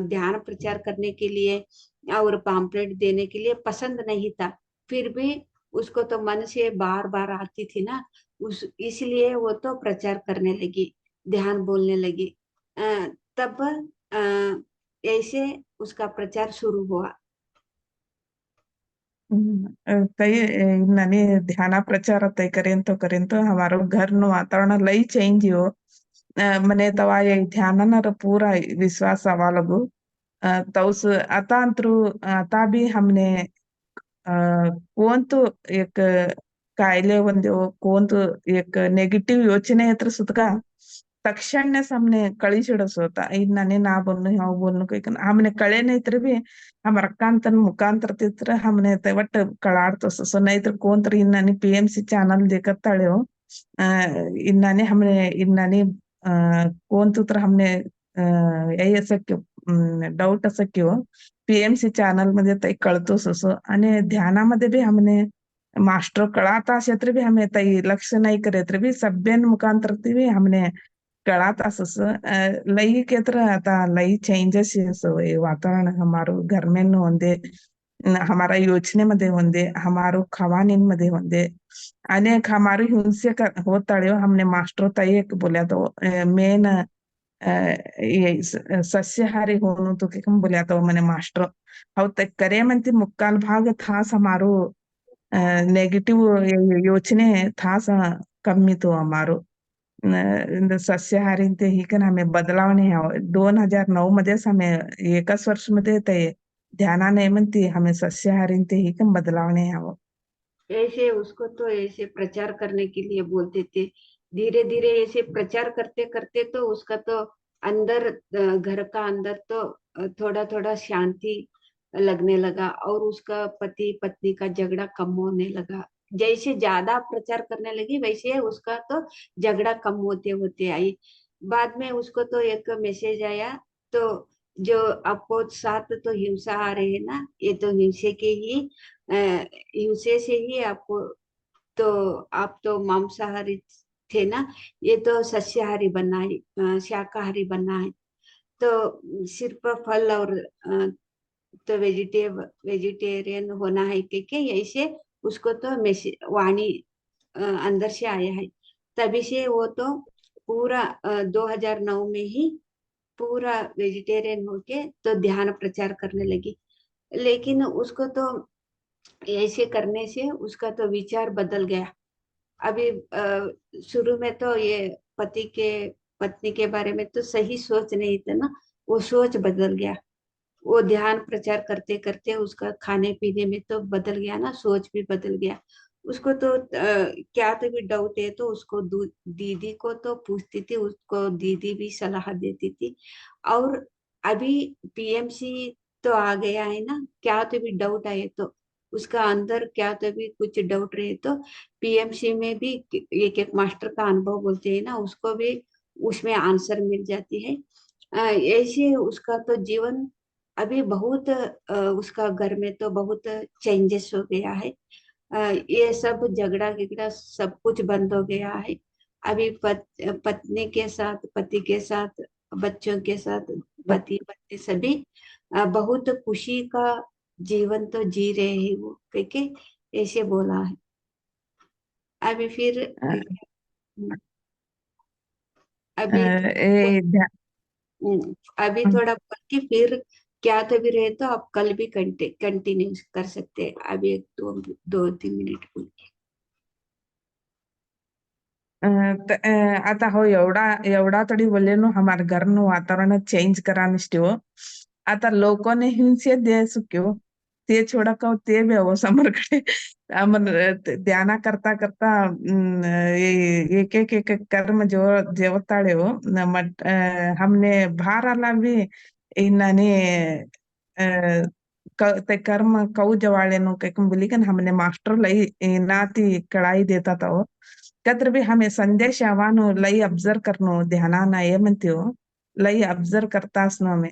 ध्यान प्रचार करने के लिए और पाम्पलेट देने के लिए पसंद नहीं था। फिर भी उसको तो मन से बार बार आती थी ना, उस इसलिए वो तो प्रचार करने लगी, ध्यान बोलने लगी। तब ऐसे उसका प्रचार शुरू हुआ। तई ननी ध्यान प्रचार तय करें तो हमारो घर नु वातावरण लई चेंज हो। मने तवा ये ध्यान न पूरा विश्वास आवा लगू। तौस आता अंतरू आता भी हमने कोंतु एक ಕಾಯಿಲೆ ಒಂದು ಕೋಂತು एक ನೆಗೆಟಿವ್ ಯೋಚನೆ ಹತ್ರ ಸುತ್ತಕ ತಕ್ಷಣ हमने ಕಳಿಸಿಡಸೋತ ಇದ್ ನನೆ ನಾ बोलनु ह्याव बोलनु कइकन हमने कळे नहीं तर भी हम रक्कांतन मुखांतर तित्र हमने ते वट कळाडतो सो नहीं तर कोण तर इन्नानी पीएमसी चॅनल देखत ताळे हो इन्नाने हमने इन्नानी कोण तर हमने यही असं डाऊट असं किंवा पीएमसी चॅनल मध्ये ते कळतोच असं आणि ध्यानामध्ये भी हमने मास्टर कळाता क्षेत्र भी हमें तई लक्ष नहीं करे तर भी सभ्यन मुखांतर भी हमने कळाता असं लई केत्र आता लई चेंजेस वातावरण हमारो घर में होंदे हमारा योजनेमध्ये होंदे हमारो खवानीमध्ये होंदे अनेक हमारी हिंसे का होताड़े हमने मास्टर तई एक बोला तो मेन ये सस्याहारी होनो तो कि कम बोला तो मैंने मास्टर हव तक करे मनती मुक्काल भाग था हमारो नेगेटिव ಯೋಚನೆ ಥಾಸ ಕಮ್ಮಿತು ಅಮಾರು सस्याहारी ते ही कन हमें बदलावणे हवं 2009 मध्येच हमें एकाच वर्षमध्ये ते ध्यानाने म्हणते हमें सस्याहारी ते ही कन बदलावणे हवं। ऐसे उसको तो ऐसे प्रचार करने के लिए बोलते थे। धीरे धीरे ऐसे प्रचार करते करते तो उसका तो अंदर घर का अंदर तो थोड़ा थोड़ा शांति लगने लगा, और उसका पति पत्नी का झगड़ा कम होने लगा। जैसे ज्यादा प्रचार करने लगी वैसे उसका तो झगड़ा कम होते होते आई। बाद में उसको तो एक मैसेज आया, तो जो आपको साथ तो हिंसा आ रही है ना, ये तो हिंसे के ही हिंसे से ही आपको तो आप तो मांसाहारी थे ना, ये तो सस्याहारी बनना है, शाकाहारी बनना है। तो सिर्फ फल और तो वेजिटेरियन होना है, क्योंकि ऐसे उसको तो वाणी अंदर से आया है। तभी से वो तो पूरा 2009 में ही पूरा वेजिटेरियन होके तो ध्यान प्रचार करने लगी। लेकिन उसको तो ऐसे करने से उसका तो विचार बदल गया। अभी शुरू में तो ये पति के पत्नी के बारे में तो सही सोच नहीं था ना, वो सोच बदल गया। वो ध्यान प्रचार करते करते उसका खाने पीने में तो बदल गया ना, सोच भी बदल गया। उसको तो क्या तो भी डाउट है तो उसको दीदी को तो पूछती थी, उसको दीदी भी सलाह देती थी। और अभी पीएमसी तो आ गया है ना, क्या तो भी डाउट आए तो उसका अंदर क्या तो भी कुछ डाउट रहे तो पीएमसी में भी एक एक मास्टर का अनुभव बोलते हैं ना, उसको भी उसमें आंसर मिल जाती है। ऐसे उसका तो जीवन अभी बहुत उसका घर में तो बहुत चेंजेस हो गया है। ये सब झगड़ा गिगड़ा सब कुछ बंद हो गया है। अभी पत्नी के साथ पति के साथ बच्चों के साथ पति पत्नी सभी बहुत खुशी का जीवन तो जी रहे हैं वो, करके ऐसे बोला है। अभी फिर अभी ए अभी थोड़ा बोल के फिर क्या तो भी रहे तो आप कल भी कंटिन्यू कर सकते हैं। अभी एक दो 2-3 मिनट बोल के। आता हो एवढा तरी बोलेनो हमारे घर नु वातावरण चेंज कराने हो आता लोगों ने हिंसे दे सुक्यो ते छोड़ा का ते भी हो समरकडे आमन ध्यान करता करता एक एक एक कर्म जो जेवताड़े हो हमने बाहर आला भी इन्नाने ते कर्म कऊ जवाड़े नु कम बोली कन हमने मास्टर लई नाती कड़ाई देता था वो कत्र भी हमें संदेश आवानो लई ऑब्जर्व करनो ध्याना ना ये म्हणते हो लई ऑब्जर्व करतास नो में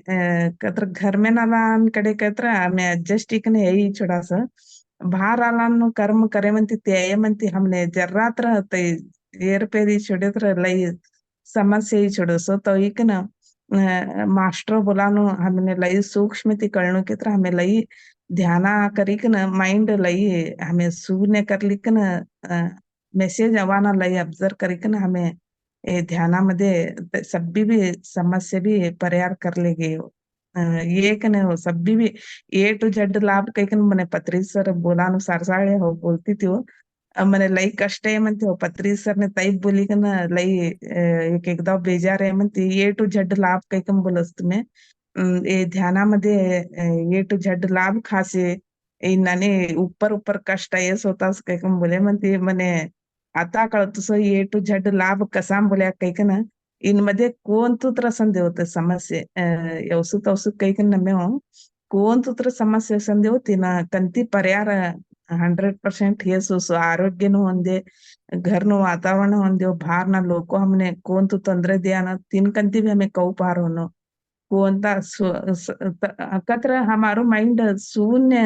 कत्र घर में ना लान कड़े कत्र हमें एडजस्ट इकने यही छोड़ा सा बाहर आलान कर्म करे म्हणती ते ये म्हणती हमने जर्रात्र ते ಏರ್ ಪೇರಿ छोड़े लई समस्या ही छोड़ो सो तो एक ना मास्टर बोलानो हमने लई सूक्ष्मति करणो के तरह हमें लई ध्याना करी के ना माइंड लई हमें शून्य कर ली के ना मेसेज आवाना लई ऑब्जर्व करी के ना हमें ध्यानामध्ये सब्बी भी समस्या भी परिहार कर लेगे ये कने हो सब्बी भी A to Z लाभ कहीं मने पत्री सर बोलानुसार साळे हो बोलती थी वो मने लई कष्ट है म्हणते हो पत्री सर ने तई बोली का ना लई एक एकदा बेजार आहे म्हणते A to Z लाभ काही कम बोलस तुम्ही ये ध्यानामध्ये A to Z लाभ खासे इन्नाने ऊपर ऊपर कष्ट येस होतास काही कम बोले म्हणते मने आता कळत A to Z लाभ कसा बोल्या काही का ना इनमध्ये कोणतं तर संदेह होते समस्या यवसु तवसु काही का नमे हो कोणतं तर समस्या संदेह होती ना कंती पर्यार 100% ಯೇಸು ಆರೋಗ್ಯನು ಒಂದೇ घरનું वातावरण ಒಂದೇ बाहर ना लोको हमने कौन तो तंद्रे दिया तिनकंती भी हमें कऊ पार होनो कोणता अकत्र हमारो माइंड शून्य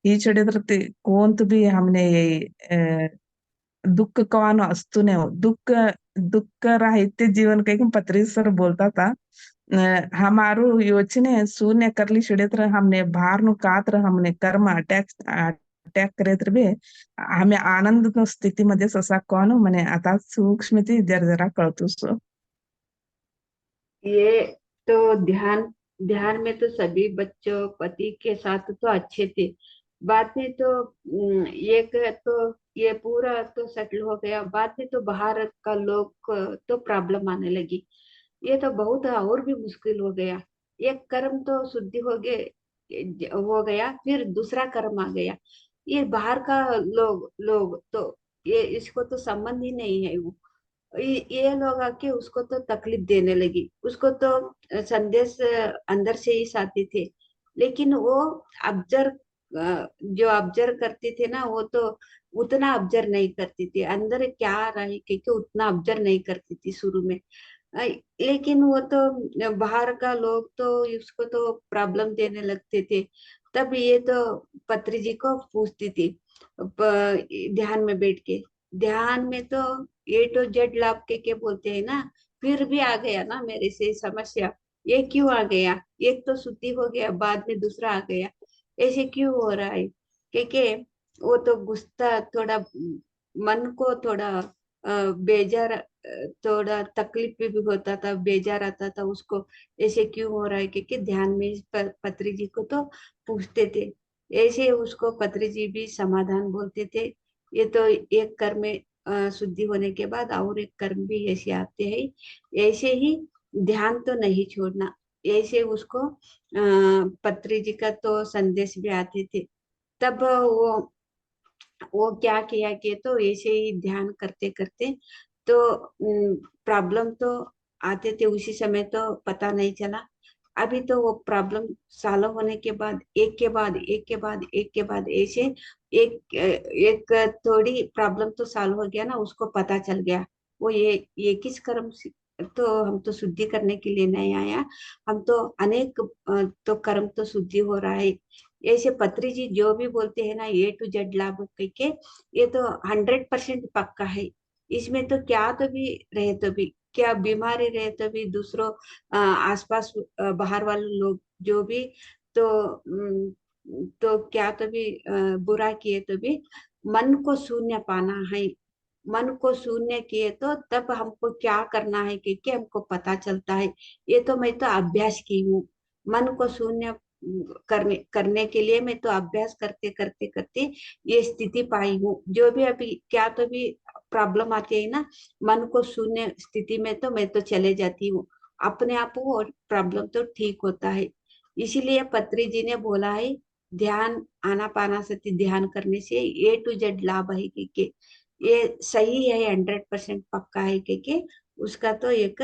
ಈ ಚಡಿದ್ರತಿ कोंत भी हमने दुःख कवानो असतो ने दुःख दुःख राहित्य जीवन कहीं पत्री सर बोलता था हमारो योचने शून्य करली छिड़ेत्र हमने बाहर नु कात्र हमने कर्म अटॅक करेत्र बे हमें आनंद नो स्थिती मध्ये ससा कोण मने आता सूक्ष्मती जर जरा कळतोस ये तो ध्यान ध्यान में तो सभी बच्चों पति के साथ तो अच्छे थे। बाद में तो एक तो ये पूरा तो सेटल हो गया। बाद में तो बाहर का लोग तो प्रॉब्लम आने लगी। ये तो बहुत और भी मुश्किल हो गया। एक कर्म तो शुद्धि हो गया, फिर दूसरा कर्म आ गया। ये बाहर का लोग लोग तो ये इसको तो संबंध ही नहीं है वो। ये लोग आके उसको तो तकलीफ देने लगी। उसको तो संदेश अंदर से ही आते थे, लेकिन वो ऑब्जर्व जो ऑब्जर्व करते थे ना, वो तो उतना ऑब्जर्व नहीं करती थी अंदर क्या आ रहा है, क्योंकि उतना ऑब्जर्व नहीं करती थी शुरू में। अ, लेकिन वो तो बाहर का लोग तो उसको तो प्रॉब्लम देने लगते थे। तब ये तो पत्री जी को पूछती थी ध्यान में बैठ के। ध्यान में तो A to Z लाभ के बोलते हैं ना। फिर भी आ गया ना मेरे से समस्या। ये क्यों आ गया? एक तो शुद्धि हो गया, बाद में दूसरा आ गया। ऐसे क्यों हो रहा है? क्योंकि वो तो गुस्सा थोड़ा, मन को थोड़ा बेजार, थोड़ा तकलीफ भी होता था, बेजार आता था उसको। ऐसे क्यों हो रहा है? क्योंकि ध्यान में पत्री जी को तो पूछते थे। ऐसे उसको पत्री जी भी समाधान बोलते थे। ये तो एक कर्म में शुद्धि होने के बाद और एक कर्म भी ऐसे आते हैं। ऐसे ही ध्यान तो नहीं छोड़ना। ऐसे उसको पत्री जी का तो संदेश भी आते थे। तब वो क्या किया कि तो ऐसे ही ध्यान करते करते तो प्रॉब्लम तो आते थे उसी समय, तो पता नहीं चला। अभी तो वो प्रॉब्लम सालों होने के बाद एक के बाद एक के बाद एक के बाद ऐसे एक एक थोड़ी प्रॉब्लम तो सॉल्व हो गया ना, उसको पता चल गया। वो ये किस कर्म से, तो हम तो शुद्धि करने के लिए नहीं आया, हम तो अनेक तो कर्म तो शुद्धि हो रहा है। ऐसे पत्री जी जो भी बोलते हैं ना A to Z लाभ करके, ये तो 100% पक्का है। इसमें तो क्या तो भी रहे तो भी क्या बीमारी रहे तो भी दूसरों आसपास बाहर वाले लोग जो भी तो तो क्या तो भी बुरा किए तो भी मन को शून्य पाना है। मन को शून्य किए तो तब हमको क्या करना है कि हमको पता चलता है। ये तो मैं तो अभ्यास की हूँ। मन को शून्य करने करने के लिए मैं तो अभ्यास करते करते करते ये स्थिति पाई हूँ। जो भी अभी क्या तो भी प्रॉब्लम आती है ना, मन को शून्य स्थिति में तो मैं तो चले जाती हूँ अपने आप वो, और प्रॉब्लम तो ठीक होता है। इसीलिए पत्री जी ने बोला है ध्यान आनापानासति ध्यान करने से A to Z लाभ है कि ये सही है, 100% पक्का है कि उसका तो एक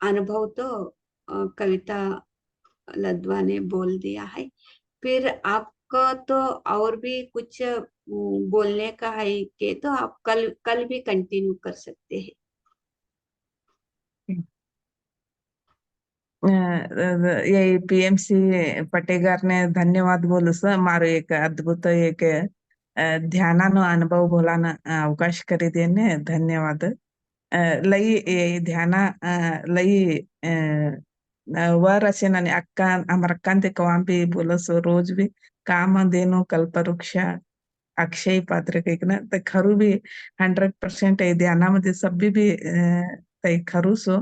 अनुभव तो कविता लद्वा ने बोल दिया है। फिर आपको तो और भी कुछ बोलने का है कि तो आप कल कल भी कंटिन्यू कर सकते हैं। ये पीएमसी ಪಟೇಲ್ ने धन्यवाद बोलू सर मारो एक अद्भुत एक ध्यानानो अनुभव बोलाना अवकाश करीदेने धन्यवाद लई ध्यान लई वर असे नानी अक्का आमर अक्कांते कवांपी बोलसो रोज भी काम देनो कल्पवृक्ष अक्षय पात्र ना तर खरू भी 100% ध्यानामध्ये सभी भी तई खरू सो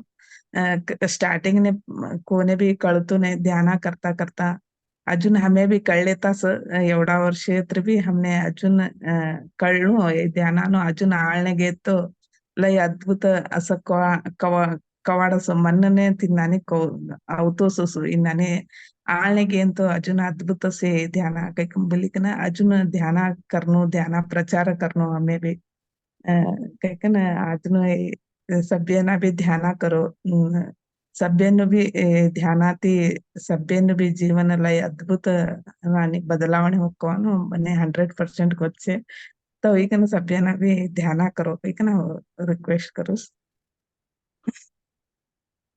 स्टार्टिंग ने कोने भी कळतो नाही ध्याना करता करता अजून हमें भी कळलेतास एवढा वर्ष तर भी हमने अजून कळलो ध्यानानो अजून आळने घेतो लय अद्भुत असं कवाडसो मन्नने तिन्नाने ಅವತೋಸು ಇನ್ನಾನೆ ಆಳ್ನೆಗೆ ಅಂತೂ ಅಜುನ अद्भुत से ध्यान कई बोलिकना अजून ध्यान करनो ध्यान प्रचार करनो हमें भी कहकन अजून सभ्यना भी ध्यान करो सभ्यनु भी ध्यानाती सभ्यनु भी जीवन लय अद्भुत वानी बदलावणे होक्कोनु मने 100% ಗೊಚ್ಚೆ तो ಈಗನ सभ्यना भी ध्यान करो ಈಗನ रिक्वेस्ट करो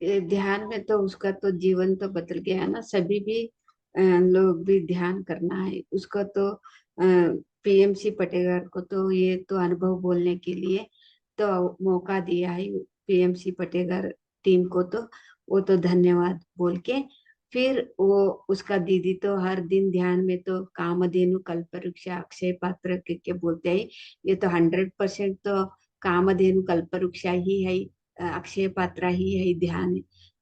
ये ध्यान में तो उसका तो जीवन तो बदल गया ना। सभी भी लोग भी ध्यान करना है उसको तो पीएमसी पटेगर को तो ये तो अनुभव बोलने के लिए तो मौका दिया है पीएमसी पटेगर टीम को। तो वो तो धन्यवाद बोल के फिर वो उसका दीदी तो हर दिन ध्यान में तो कामधेनु कल्पवृक्ष अक्षय पात्र के बोलते हैं। ये तो 100% तो कामधेनु कल्पवृक्ष ही है, अक्षय पात्रा ही है ध्यान,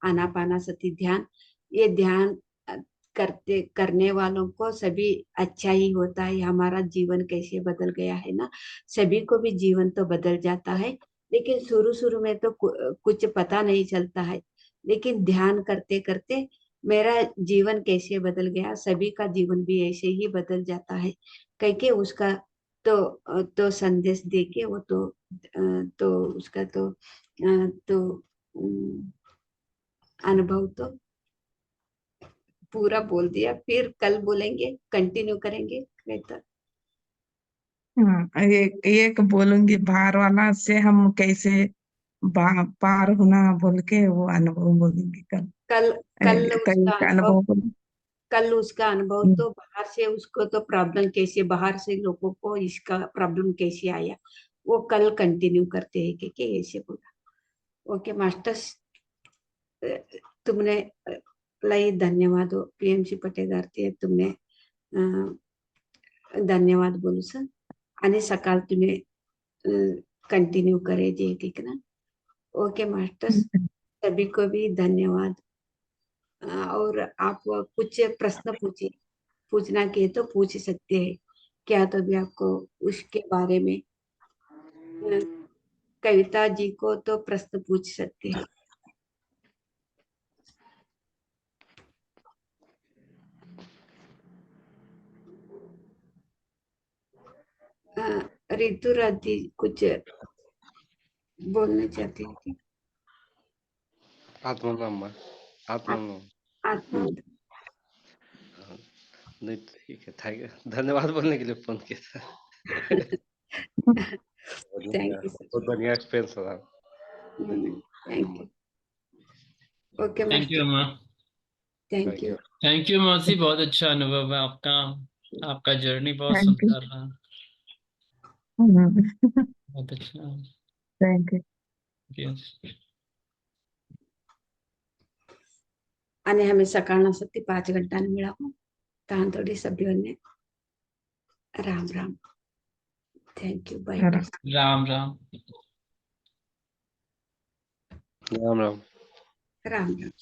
आनापानासति ध्यान। ये ध्यान करते करने वालों को सभी अच्छा ही होता है। हमारा जीवन कैसे बदल गया है ना, सभी को भी जीवन तो बदल जाता है, लेकिन शुरू शुरू में तो कुछ पता नहीं चलता है। लेकिन ध्यान करते करते मेरा जीवन कैसे बदल गया, सभी का जीवन भी ऐसे ही बदल जाता है। कह के उसका तो संदेश दे के वो तो उसका तो अनुभव तो पूरा बोल दिया। फिर कल बोलेंगे, कंटिन्यू करेंगे बेहतर। हाँ एक बोलूंगी बाहर वाला से हम कैसे पार होना बोल के वो अनुभव बोलूंगी कल कल कल कई उसका का अनुभव अनुभव बोलूं कल उसका अनुभव तो बाहर से उसको तो प्रॉब्लम कैसे, बाहर से लोगों को इसका प्रॉब्लम कैसे आया वो कल कंटिन्यू करते हैं कि ऐसे बोला। ओके मास्टर्स, तुमने लई धन्यवाद हो पीएमसी पटेगारती तुमने धन्यवाद बोलू सर आणि सकाळ तुम्ही कंटिन्यू करे जे ठीक ना। ओके मास्टर्स, सभी को भी धन्यवाद। और आप कुछ प्रश्न पूछना के तो पूछ सकते हैं क्या, तो भी आपको उसके बारे में कविता जी को तो प्रश्न पूछ सकते हैं। रितु राधी कुछ बोलना चाहती है क्या? आत्मनाम आत्मनाम आत्मा नहीं ठीक है, थैंक यू, धन्यवाद बोलने के लिए फोन किया था। थैंक यू बहुत बढ़िया एक्सपीरियंस रहा। Thank you. Okay thank you master, अम्मा। Thank you. थैंक यू मौसी, बहुत अच्छा अनुभव है आपका। आपका जर्नी बहुत थैंक यू सुंदर रहा, बहुत अच्छा। Thank you Yes. અને અમે સકાળના સત્ય 5 ઘંટાનો મેળાવો તાંતોડી સભ્યોને Ram Ram. Thank you. Bye हर બાય. राम राम. राम राम. રામ રામ.